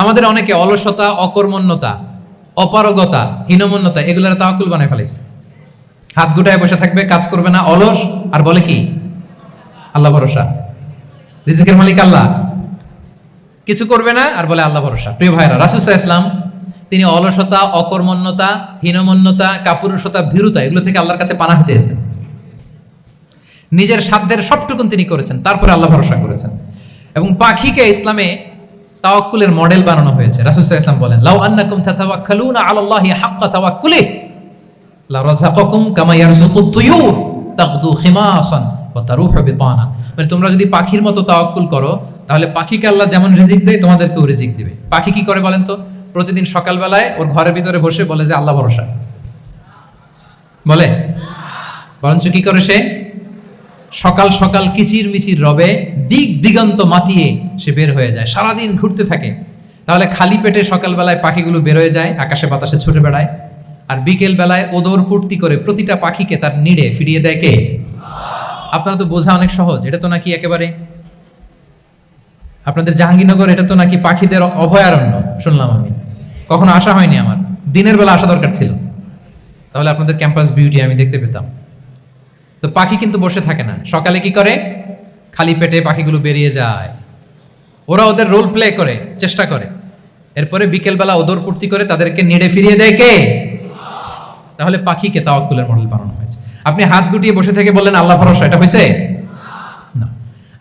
আমাদের অনেকে অলসতা, অকর্মণ্যতা, অপারগতা, হীনমন্যতা এগুলোর তাওয়াক্কুল বানায় ফেলেছে। হাত গুটায় বসে থাকবে, কাজ করবে না, অলস, আর বলে কি আল্লাহ ভরসা। রিজিকের মালিক আল্লাহ, কিছু করবে না আর বলে আল্লাহ ভরসা। প্রিয় ভাইরা, রাসূল সাল্লাল্লাহু আলাইহি ওয়াসাল্লাম তিনি অলসতা, অকর্মণ্যতা, হীনমন্যতা, কাপুরুষতা, ভীরুতা এগুলো থেকে আল্লাহর কাছে পানাহ চেয়েছেন। নিজের সাধ্যের সবটুকুন তিনি করেছেন, তারপরে আল্লাহ ভরসা করেছেন। এবং পাখিকে ইসলামে তাওয়াক্কুলের মডেল বানানো হয়েছে। রাসূল সাল্লাল্লাহু আলাইহি ওয়াসাল্লাম বলেন লাউ আন্নাকুম তাতাওয়াক্কালুনা আলাল্লাহি হাক্কা তাওয়াক্কুলিহি লা রাযাকাকুম কামা ইয়ারযুকুত তুয়ুর তাগদু খিমাসান ওয়া তারুহু বিতানা। মানে তোমরা যদি পাখির মতো তাওয়াক্কুল করো, তাহলে পাখিকে আল্লাহ যেমন রিজিক দেয় তোমাদেরকেও রিজিক দিবে। পাখি কি করে বলেন তো? প্রতিদিন সকালবেলায় ওর ঘরের ভিতরে বসে বলে যে আল্লাহ ভরসা। বলে? বরঞ্চ কি করে সে? সকাল সকাল কিচির মিচির রবে দিক দিগন্ত মাতিয়ে সে বের হয়ে যায়, সারাদিন ঘুরতে থাকে। তাহলে খালি পেটে সকালবেলায় পাখিগুলো বের হয়ে যায়, আকাশে বাতাসে ছুটে বেড়ায়, আর বিকেল বেলায় ওদর ফুর্তি করে প্রতিটা পাখিকে তার নিড়ে ফিরিয়ে দেয় কে? আপনারা তো বোঝা অনেক সহজ। এটা তো নাকি একেবারে আপনাদের জাহাঙ্গীরনগর, এটা তো নাকি পাখিদের অভয়ারণ্য শুনলাম আমি, কখনো আসা হয়নি আমার, দিনের বেলা আসা দরকার ছিল, তাহলে আপনাদের ক্যাম্পাস বিউটি আমি দেখতে পেতাম। তো পাখি কিন্তু বসে থাকে না, সকালে কি করে? খালি পেটে পাখিগুলো বেরিয়ে যায়, ওরা ওদের রোল প্লে করে, চেষ্টা করে, এরপরে বিকেল বেলা ওদর ফুর্তি করে তাদেরকে নেড়ে ফিরিয়ে দেয় কে? তাহলে পাখিকে তাওয়াক্কুলের মডেল বানানো হয়েছে। আপনি হাত গুটিয়ে বসে থেকে বললেন আল্লাহ ভরসা, এটা হয়েছে না।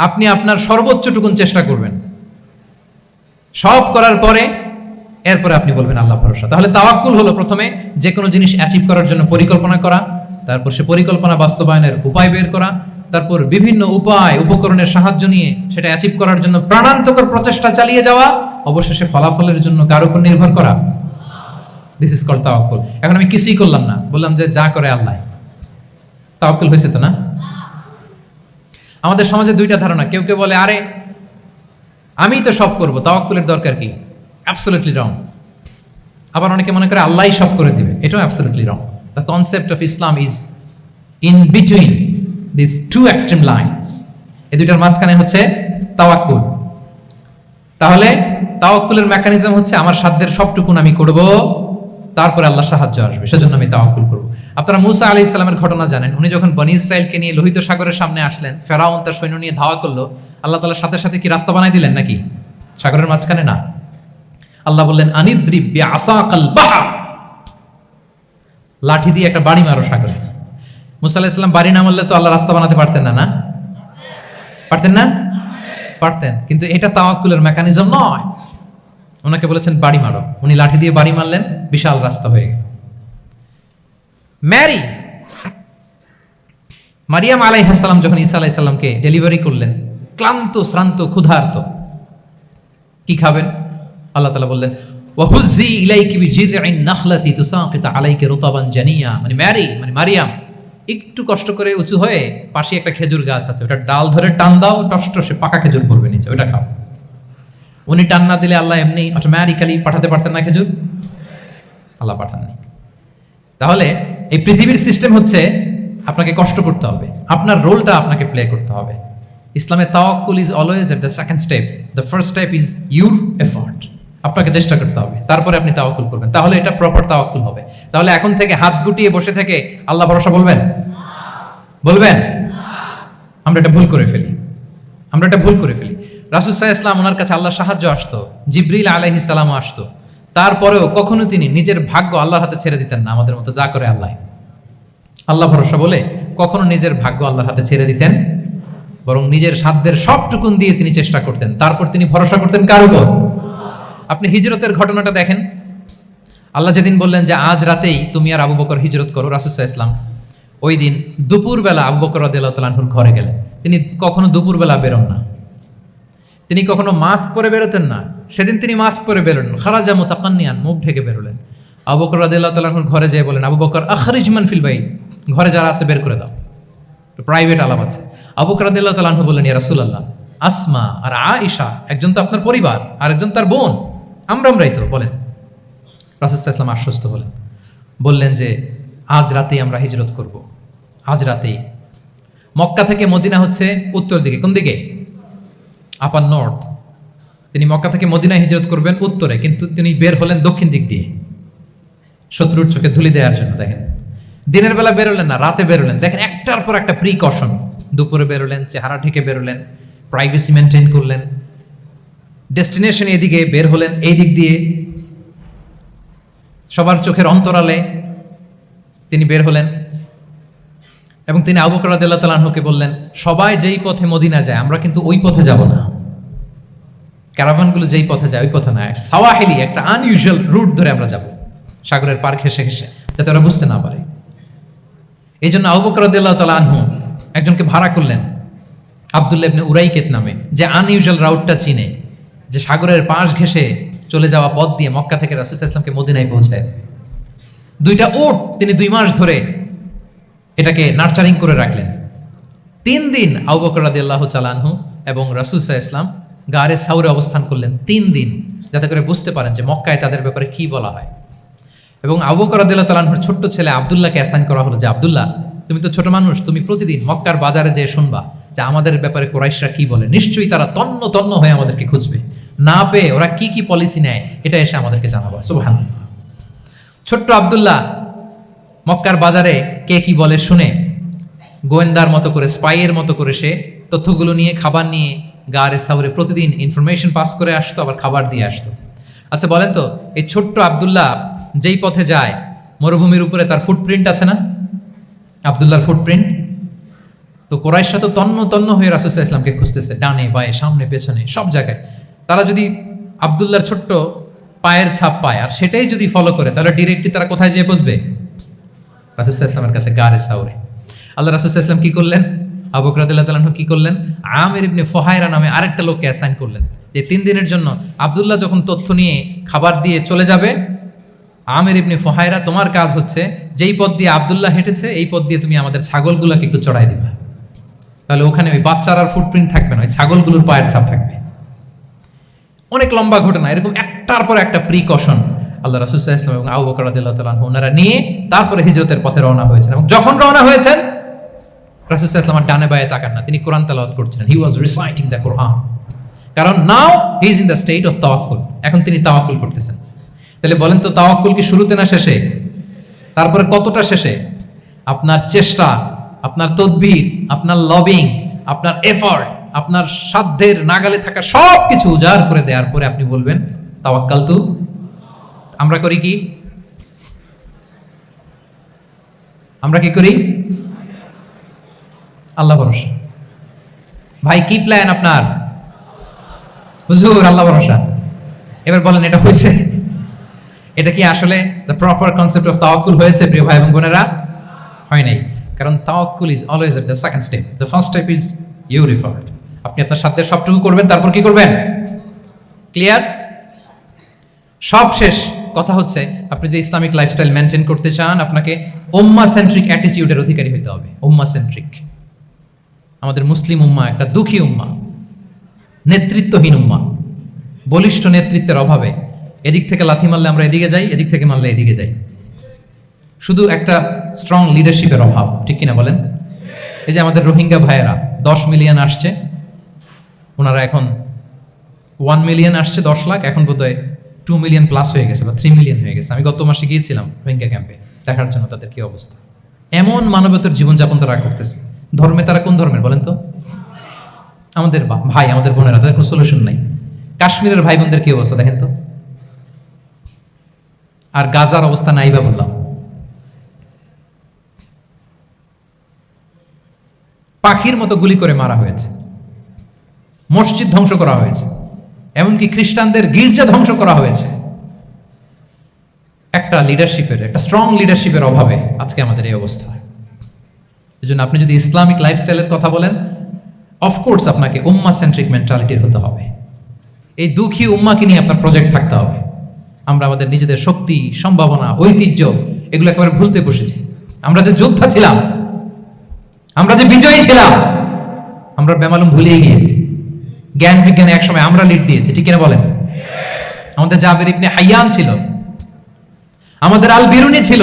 আপনি আপনার সর্বোচ্চটুকুন চেষ্টা করবেন, সব করার পরে এরপরে আপনি বলবেন আল্লাহ ভরসা। তাহলে তাওয়াক্কুল হলো প্রথমে যে কোনো জিনিস অ্যাচিভ করার জন্য পরিকল্পনা করা, তারপর সে পরিকল্পনা বাস্তবায়নের উপায় বের করা, তারপর বিভিন্ন উপায় উপকরণের সাহায্য নিয়ে সেটা অ্যাচিভ করার জন্য প্রাণান্তকর প্রচেষ্টা চালিয়ে যাওয়া, অবশেষে ফলাফলের জন্য কার উপর নির্ভর করা। দিস ইজ কল্ড তাওয়াক্কুল। এখন আমি কিছুই করলাম না, বললাম যে যা করে আল্লাহ, তাওয়াক্কুল হয়েছে তো না? আমাদের সমাজে দুইটা ধারণা, কেউ কেউ বলে আরে আমি তো সব করব, তাওয়াক্কুলের দরকার কি? Absolutely wrong. আবার অনেকে মনে করে আল্লাহই সব করে দিবে, এটাও absolutely wrong. The concept of Islam is in between this two extreme lines, এই দুইটার মাঝখানে হচ্ছে তাওয়াক্কুল। তাহলে তাওয়াক্কুলের মেকানিজম হচ্ছে আমার সাধ্যের সবটুকুন আমি করব, তারপরে আল্লাহ সাহায্য আসবে, সেজন্য আমি তাওয়াক্কুল করব। আপনারা মুসা আলাইহিস সালামের ঘটনা জানেন, উনি যখন বনি ইসরাইলকে নিয়ে লোহিত সাগরের সামনে আসলেন, ফেরাউন তার সৈন্য নিয়ে ধাওয়া করলো, আল্লাহ তাআলার সাথে সাথে কি রাস্তা বানাই দিলেন নাকি? সাগরের মাঝখানে না। আল্লাহ বললেন আনিদ্রিব বিআসাকাল বাহর, লাঠি দিয়ে একটা বাড়ি মারো সাগরে। মুসা আলাইহিস সালাম বাড়ি না মারলে তো আল্লাহ রাস্তা বানাতে পারতেন না, না পারতেন না? পারতেন, কিন্তু এটা তাওয়াক্কুলের মেকানিজম নয়। ওনাকে বলেছেন বাড়ি মারো, উনি লাঠি দিয়ে বাড়ি মারলেন, বিশাল রাস্তা হয়ে গেল। মারিয়াম আলাইহিস সালাম যখন ঈসা আলাইহিস সালামকে ডেলিভারি করলেন, ক্লান্ত শ্রান্ত ক্ষুধার্ত, কি খাবেন? আল্লাহ তাআলা বললেন ওয়াহুজ্জি ইলাইকি বিজিযইন নাখলাতি তুসাকিত আলাইকি রুতাবান জানিয়া, মানে মারিয়াম একটু কষ্ট করে উঁচু হয়ে পাশে একটা খেজুর গাছ আছে, ওটা ডাল ধরে টান দাও, টসটসে পাকা খেজুর পড়বে নিচে, ওটা খাও। উনি টান না দিলে আল্লাহ এমনি অটোমেটিক্যালি পাঠাতে পারতেন না খেজুর? আল্লাহ পাঠাননি। তাহলে এই পৃথিবীর সিস্টেম হচ্ছে আপনাকে কষ্ট করতে হবে, আপনার রোলটা আপনাকে প্লে করতে হবে। ইসলামে তাওয়াক্কুল is always at the second step, the first step is your effort. আপনাকে চেষ্টা করতে হবে, তারপরে আপনি তাওয়াক্কুল করবেন, তাহলে এটা প্রপার তাওয়াক্কুল হবে। তাহলে এখন থেকে হাত গুটিয়ে বসে থেকে আল্লাহ ভরসা বলবেন? আমরা এটা ভুল করে ফেলি, রাসূল সাল্লাল্লাহু আলাইহি ওয়াসাল্লাম, ওনার কাছে আল্লাহর সাহায্য আসতো, জিবরিল আলাইহিস সালামও আসতো, তারপরেও কখনো তিনি নিজের ভাগ্য আল্লাহর হাতে ছেড়ে দিতেন না। আমাদের মতো যা করে আল্লাহ ভরসা বলে কখনো নিজের ভাগ্য আল্লাহর হাতে ছেড়ে দিতেন, বরং নিজের সাধ্যের সবটুকুন দিয়ে তিনি চেষ্টা করতেন, তারপর তিনি ভরসা করতেন কার উপর? আপনি হিজরতের ঘটনাটা দেখেন। আল্লাহ যেদিন বললেন যে আজ রাতেই তুমি আর আবু বকর হিজরত করো, রাসূল সাল্লাল্লাহু আলাইহি ওয়াসাল্লাম ওই দিন দুপুরবেলা আবু বকর রাদিয়াল্লাহু তাআলা আনহুর ঘরে গেলেন। তিনি কখনো দুপুরবেলা বেরোন না, তিনি কখনো মাস্ক পরে বেরোতেন না। সেদিন তিনি মাস্ক পরে বেরোলেন, খারাজা মুতাকান্নিয়ান, মুখ ঢেকে বেরোলেন। আবু বকর রাদিয়াল্লাহু তাআলা আনহুর ঘরে যেয়ে বলেন, আবু বকর আখরিজ মান ফিল বাইত, ঘরে যারা আছে বের করে দাও, প্রাইভেট আলাপ আছে। আবু বকর রাদিয়াল্লাহু তাআলা আনহু বললেন, ইয়া রাসূলুল্লাহ, আসমা আর আয়েশা একজন তো আপনার পরিবার, আর একজন তার বোন, আমরাই তো, বলেন। রাসূল সাল্লাল্লাহু আলাইহি ওয়াসাল্লাম আশ্বস্ত হলেন, বললেন যে আজ রাতেই আমরা হিজরত করব, আজ রাতেই। মক্কা থেকে মদিনা হচ্ছে উত্তর দিকে, কোন দিকে? আপার নর্থ। তিনি মক্কা থেকে মদিনায় হিজরত করবেন উত্তরে, কিন্তু তিনি বের হলেন দক্ষিণ দিক দিয়ে, শত্রুর চোখে ধুলি দেওয়ার জন্য। দেখেন, দিনের বেলা বেরোলেন না, রাতে বেরোলেন। দেখেন, একটার পর একটা প্রিকশন। দুপুরে বেরোলেন, চেহারা ঢেকে বেরোলেন, প্রাইভেসি মেনটেন করলেন। ডেস্টিনেশন এদিকে, বের হলেন এই দিক দিয়ে, সবার চোখের অন্তরালে তিনি বের হলেন। এবং তিনি আবু বকর রাদিয়াল্লাহু তাআলা আনহুকে বললেন, সবাই যেই পথে মদিনা যায় আমরা কিন্তু ওই পথে যাব না, ক্যারাভানগুলো যেই পথে যায় ওই পথে না, সাওয়াহিলি একটা আনইউজুয়াল রুট ধরে আমরা যাব, সাগরের পার ঘেঁষে ঘেঁষে, যাতে ওরা বুঝতে না পারে। এই জন্য আবু বকর রাদিয়াল্লাহু তাআলা আনহু একজনকে ভাড়া করলেন, আব্দুল্লাহ ইবনে উরাইকেত নামে, যে আনইউজুয়াল রাউটটা চিনে, যে সাগরের পাশ ঘেঁষে চলে যাওয়া পথ দিয়ে মক্কা থেকে রাসূল সাল্লাল্লাহু আলাইহি ওয়াসাল্লামকে মদিনায় পৌঁছায়। 2টা উট তিনি 2 মাস ধরে এটাকে নার্চারিং করে রাখলেন। 3 দিন আবু বকর রাদিয়াল্লাহু তাআলা আনহু এবং রাসূল সাল্লাল্লাহু আলাইহি ওয়াসাল্লাম গারে সাউরে অবস্থান করলেন 3 দিন, যাতে করে বুঝতে পারেন যে মক্কায় তাদের ব্যাপারে কি বলা হয়। এবং আবু বকর রাদিয়াল্লাহু তাআলা আনহুর ছোট্ট ছেলে আব্দুল্লাহকে অ্যাসাইন করা হলো, যে আব্দুল্লাহ, তুমি তো ছোট মানুষ, তুমি প্রতিদিন মক্কার বাজারে যেয়ে শুনবা যে আমাদের ব্যাপারে কুরাইশরা কি বলে, নিশ্চয়ই তারা তন্ন তন্ন হয়ে আমাদেরকে খুঁজবে, না পেয়ে ওরা কি কি পলিসি নেয় এটা এসে আমাদেরকে জানাবা। সুবহানাল্লাহ। ছোট্ট আব্দুল্লাহ মক্কার বাজারে কে কি বলে শুনে গোয়েন্দার মতো করে, স্পাইয়ের মতো করে সে তথ্যগুলো নিয়ে, খাবার নিয়ে গারে সাউরে প্রতিদিন ইনফরমেশন পাস করে আসতো, আবার খাবার দিয়ে আসতো। আচ্ছা বলেন তো, এই ছোট্ট আব্দুল্লাহ যেই পথে যায়, মরুভূমির উপরে তার ফুটপ্রিন্ট আছে না, আব্দুল্লাহর ফুটপ্রিন্ট। তো কুরাইশরা তো তন্ন তন্ন হয়ে রাসূল সাল্লাল্লাহু আলাইহি ওয়াসাল্লামকে খুঁজতেছে, ডানে বাঁয়ে সামনে পেছনে সব জায়গায়। তারা যদি আব্দুল্লাহর ছোট্ট পায়ের ছাপ পায় আর সেটাই যদি ফলো করে, তাহলে ডিরেক্টলি তারা কোথায় যেয়ে বসবে? রাসূল সাল্লাল্লাহু আলাইহি ওয়াসাল্লামের কাছে, গারে সাউরে। আল্লাহ রাসূল সাল্লাল্লাহু আলাইহি ওয়াসাল্লাম কি করলেন? আবু বকর রাদিয়াল্লাহু তাআলা আনহু কি করলেন? আমির ইবনে ফুহায়রা নামে আরেকটা লোককে অ্যাসাইন করলেন, যে 3 দিনের জন্য আব্দুল্লাহ যখন তথ্য নিয়ে খাবার দিয়ে চলে যাবে, আমির ইবনে ফুহায়রা, তোমার কাজ হচ্ছে যেই পথ দিয়ে আব্দুল্লাহ হেঁটেছে এই পথ দিয়ে তুমি আমাদের ছাগলগুলোকে একটু চড়াই দিবা, তাহলে ওখানে ওই বাচ্চার আর ফুটপ্রিন্ট থাকবে না, ওই ছাগলগুলোর পায়ের ছাপ থাকবে। অনেক লম্বা ঘটনা, এরকম একটার পর একটা প্রিকশন আল্লাহ রাসূল সাল্লাল্লাহু আলাইহি ওয়াসাল্লাম এবং আবু বকর রাদিয়াল্লাহু তাআলা আনহু ওনারা নিয়ে তারপরে হিজরতের পথে রওনা হয়েছেন। এবং যখন রওনা হয়েছেন রাসূল সাল্লাল্লাহু আলাইহি ওয়াসাল্লাম ডানে বায়ে তাকান না, তিনি কোরআন তেলাওয়াত করছিলেন। হি ওয়াজ রিসাইটিং দ্য কোরআন, কারণ now he is in the state of tawakkul, এখন তিনি তাওয়াক্কুল করতেছেন। তাহলে বলেন তো, তাওয়াক্কুল কি শুরুতে না শেষে? তারপরে কতটা শেষে? আপনার চেষ্টা, আপনার তদবির, আপনার লবিং, আপনার এফর্ট, আপনার সাধ্যের নাগালে থাকা সব কিছু উজাড় করে দেওয়ার পরে আপনি বলবেন তাওয়াক্কালতু। আমরা করি কি? আমরা কি করি? আল্লাহ ভরসা। ভাই কি প্ল্যান আপনার? হুজুর আল্লাহ ভরসা। এবার বলেন, এটা হয়েছে? এটা কি আসলে দ্য প্রপার কনসেপ্ট অফ তাওয়াক্কুল হয়েছে প্রিয় ভাই এবং বোনেরা? হয় নাই। কারণ তাওয়াক্কুল is always at the second step, the first step is your effort. আপনি আপনার সাধ্যের সবটুকু করবেন, তারপর কি করবেন? ক্লিয়ার? সব শেষ। কথা হচ্ছে, আপনি যে ইসলামিক লাইফস্টাইল মেনটেন করতে চান, আপনাকে উম্মাহ সেন্ট্রিক অ্যাটিটিউডের অধিকারী হতে হবে। উম্মাহ সেন্ট্রিক। আমাদের মুসলিম উম্মাহ একটা দুঃখী উম্মাহ, নেতৃত্বহীন উম্মাহ, বলিষ্ঠ নেতৃত্বের অভাবে এদিক থেকে লাথি মারলে আমরা এদিকে যাই, এদিক থেকে মারলে এদিকে যাই। শুধু একটা স্ট্রং লিডারশিপের অভাব, ঠিক কিনা বলেন? এই যে আমাদের রোহিঙ্গা ভাইয়েরা 10 মিলিয়ন আসছে, ওনারা এখন 1 মিলিয়ন আসছে, 10 লাখ, এখন বোধহয় 2 মিলিয়ন প্লাস হয়ে গেছে বা 3 মিলিয়ন হয়ে গেছে। আমি গত মাসে গিয়েছিলাম রোহিঙ্গা ক্যাম্পে দেখার জন্য তাদের কি অবস্থা। এমন মানবতার জীবনযাপন তারা করতেছে। ধর্মে তারা কোন ধর্মের বলেন তো? আমাদের ভাই, আমাদের বোনেরা, তাদের কোনো সলিউশন নাই। কাশ্মীরের ভাই বোনদের কি অবস্থা দেখেন তো। আর গাজার অবস্থা নাই বা বললাম। পাখির মতো গুলি করে মারা হয়েছে, মসজিদ ধ্বংস করা হয়েছে, এমনকি খ্রিস্টানদের গির্জা ধ্বংস করা হয়েছে। একটা লিডারশিপের, একটা স্ট্রং লিডারশিপের অভাবে আজকে আমাদের এই অবস্থা। এই জন্য আপনি যদি ইসলামিক লাইফস্টাইলের কথা বলেন, অফকোর্স আপনাকে উম্মাহ সেন্ট্রিক মেন্টালিটির হতে হবে। এই দুঃখী উম্মাকে নিয়ে আপনার প্রজেক্ট থাকতে হবে। আমরা আমাদের নিজেদের শক্তি, সম্ভাবনা, ঐতিহ্য এগুলো একেবারে ভুলতে বসেছি। আমরা যে যোদ্ধা ছিলাম, আমরা যে বিজয়ী ছিলাম, আমরা বেমালুম ভুলিয়ে গিয়েছি। জ্ঞান বিজ্ঞানে একসময় আমরা লিড দিয়েছি, ঠিক কিনা বলেন? আমাদের জাবের ইবনে হাইয়ান ছিল, আমাদের আল বিরুনি ছিল,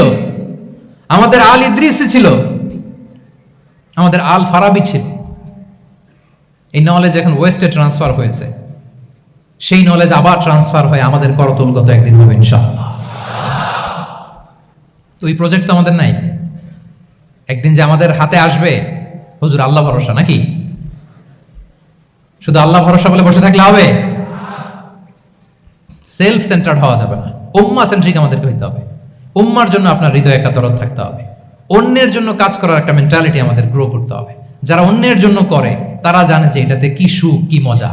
আমাদের আল ইদ্রিসি ছিল, আমাদের আল ফারাবি ছিল। এই নলেজ এখন ওয়েস্টে ট্রান্সফার হয়েছে, সেই নলেজ আবার ট্রান্সফার হয়ে আমাদের করতলগত একদিন হবে ইনশাআল্লাহ। তো এই প্রজেক্ট তো আমাদের নাই। একদিন যে আমাদের হাতে আসবে, হুজুর আল্লাহ ভরসা নাকি? শুধু আল্লাহ ভরসা বলে বসে থাকলে হবে? সেলফ সেন্টার্ড হওয়া যাবে না, উম্মাহ সেন্ট্রিক আমাদেরকে হইতে হবে। উম্মার জন্য আপনার হৃদয়ে একটা দরদ থাকতে হবে। অন্যের জন্য কাজ করার একটা মেন্টালিটি আমাদের গ্রো করতে হবে। যারা অন্যের জন্য করে তারা জানে যে এটাতে কি সুখ, কি মজা।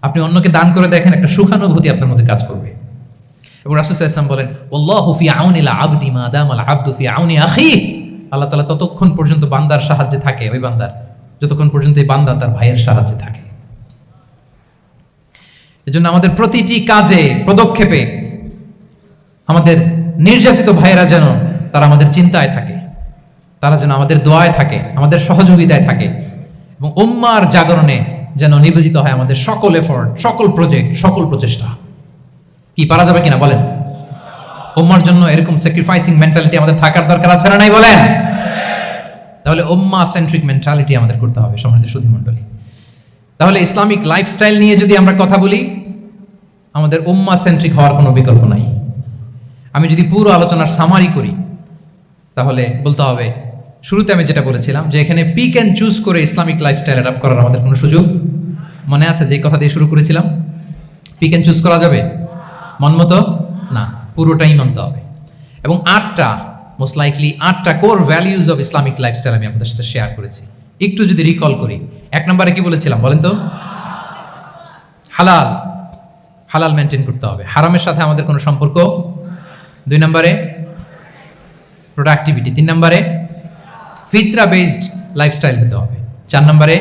আপনি অন্যকে দান করে দেখেন, একটা সুখানুভূতি আপনার মধ্যে কাজ করবে। এবং রাসূল সাল্লাল্লাহু আলাইহি ওয়াসাল্লাম বলেন, আল্লাহু ফি আউনিল আবদি মা দামাল আবদু ফি আউনি আখিহি। আল্লাহ তাআলা ততক্ষণ পর্যন্ত বান্দার সাহায্যে থাকে, ওই বান্দার, যতক্ষণ পর্যন্ত এই বান্দা তার ভাইয়ের সাহায্যে থাকে। এজন্য আমাদের প্রতিটি কাজে, পদক্ষেপে আমাদের নির্যাতিত ভাইয়েরা যেন তারা আমাদের চিন্তায় থাকে, তারা যেন আমাদের দোয়ায় থাকে, আমাদের সহযোগিতায় থাকে, এবং উম্মার জাগরণে যেন নিবেদিত হয় আমাদের সকল এফোর্ট, সকল প্রজেক্ট, সকল প্রচেষ্টা। কি পারা যাবে কিনা বলেন? উম্মার জন্য এরকম স্যাক্রিফাইসিং মেন্টালিটি আমাদের থাকার দরকার আছে না নাই বলেন? তাহলে উম্মাহ সেন্ট্রিক মেন্টালিটি আমাদের করতে হবে সম্মানিত সুধী মণ্ডলী। তাহলে ইসলামিক লাইফস্টাইল নিয়ে যদি আমরা কথা বলি, আমাদের উম্মাহ সেন্ট্রিক হওয়ার কোনো বিকল্প নাই। আমি যদি পুরো আলোচনার সামারি করি, তাহলে বলতে হবে, শুরুতে আমি যেটা বলেছিলাম যে এখানে পিক অ্যান্ড চুজ করে ইসলামিক লাইফস্টাইল অ্যাডাপ্ট করার আমাদের কোনো সুযোগ মনে আছে? যে কথা দিয়ে শুরু করেছিলাম, পিক অ্যান্ড চুজ করা যাবে? মন মতো না, পুরোটাই মানতে হবে। এবং 8টা, মোস্ট লাইকলি 8টা core values of Islamic lifestyle আমি আপনাদের সাথে শেয়ার করেছি। একটু যদি রিকল করি, 1 নম্বরে কি বলেছিলাম বলেন তো? হালাল, হালাল মেনটেন করতে হবে, হারামের সাথে আমাদের কোনো সম্পর্ক। 2 নম্বরে প্রোডাক্টিভিটি। 3 নম্বরে ফিতরা বেসড লাইফস্টাইল হতে হবে। 4 নম্বরে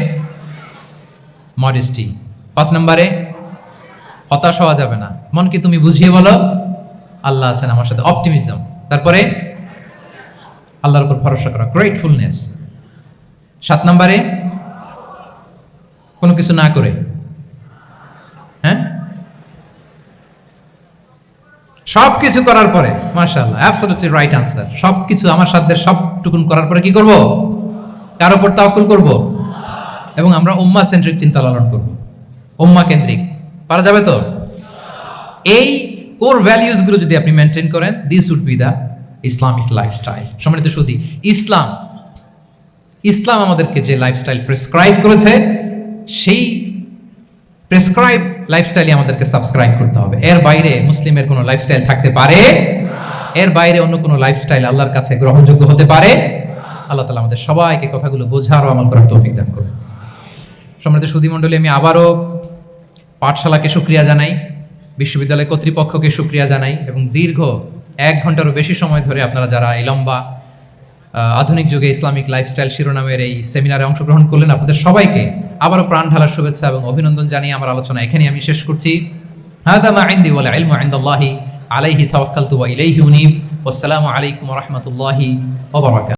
মডেস্টি। 5 নম্বরে হতাশ হওয়া যাবে না, মনকে তুমি বুঝিয়ে বলো আল্লাহ আছেন আমার সাথে, অপটিমিজম। তারপরে আল্লাহর উপর ভরসা করা, গ্রেটফুলনেস। 7 নম্বরে কোনো কিছু না করে, হ্যাঁ, সবকিছু করার পরে, মাশাআল্লাহ, অ্যাবসলিউটলি রাইট আনসার। সবকিছু আমার সাধ্যের সবটুকুন করার পরে কি করব? কার উপর তাওয়াক্কুল করব? এবং আমরা উম্মা সেন্ট্রিক চিন্তা লালন করব, উম্মা কেন্দ্রিক। পারা যাবে তো? এই কোর ভ্যালিউজ গুলো যদি আপনি মেনটেন করেন, this would be the Islamic lifestyle. সম্মানিত সুধী, ইসলাম আমাদেরকে যে লাইফস্টাইল প্রেসক্রাইব করেছে, সেই প্রেসক্রাইব লাইফস্টাইলে আমাদেরকে সাবস্ক্রাইব করতে হবে। এর বাইরে মুসলিমের কোনো লাইফস্টাইল থাকতে পারে? এর বাইরে অন্য কোনো লাইফস্টাইল আল্লাহর কাছে গ্রহণযোগ্য হতে পারে? আল্লাহ তাআলা আমাদের সবাইকে কথাগুলো বোঝার ও আমল করার তৌফিক দান করুন। সম্মানিত সুধী মণ্ডলী, আমি আবারও পাঠশালাকে শুকরিয়া জানাই, বিশ্ববিদ্যালয় কর্তৃপক্ষকে শুকরিয়া জানাই, এবং দীর্ঘ 1 ঘন্টারও বেশি সময় ধরে আপনারা যারা এই লম্বা আধুনিক যুগে ইসলামিক লাইফস্টাইল শিরোনামের এই সেমিনারে অংশগ্রহণ করলেন, আপনাদের সবাইকে আবারও প্রাণ ঢালার শুভেচ্ছা এবং অভিনন্দন জানিয়ে আমার আলোচনা এখানেই আমি শেষ করছি। হাদা মা ইনদি ওয়াল ইলমু ইনদাল্লাহি আলাইহি তাওয়াক্কালতু ওয়া ইলাইহি উনীব। ওয়াসসালামু আলাইকুম ওয়া রাহমাতুল্লাহি ওয়া বারাকাতুহু।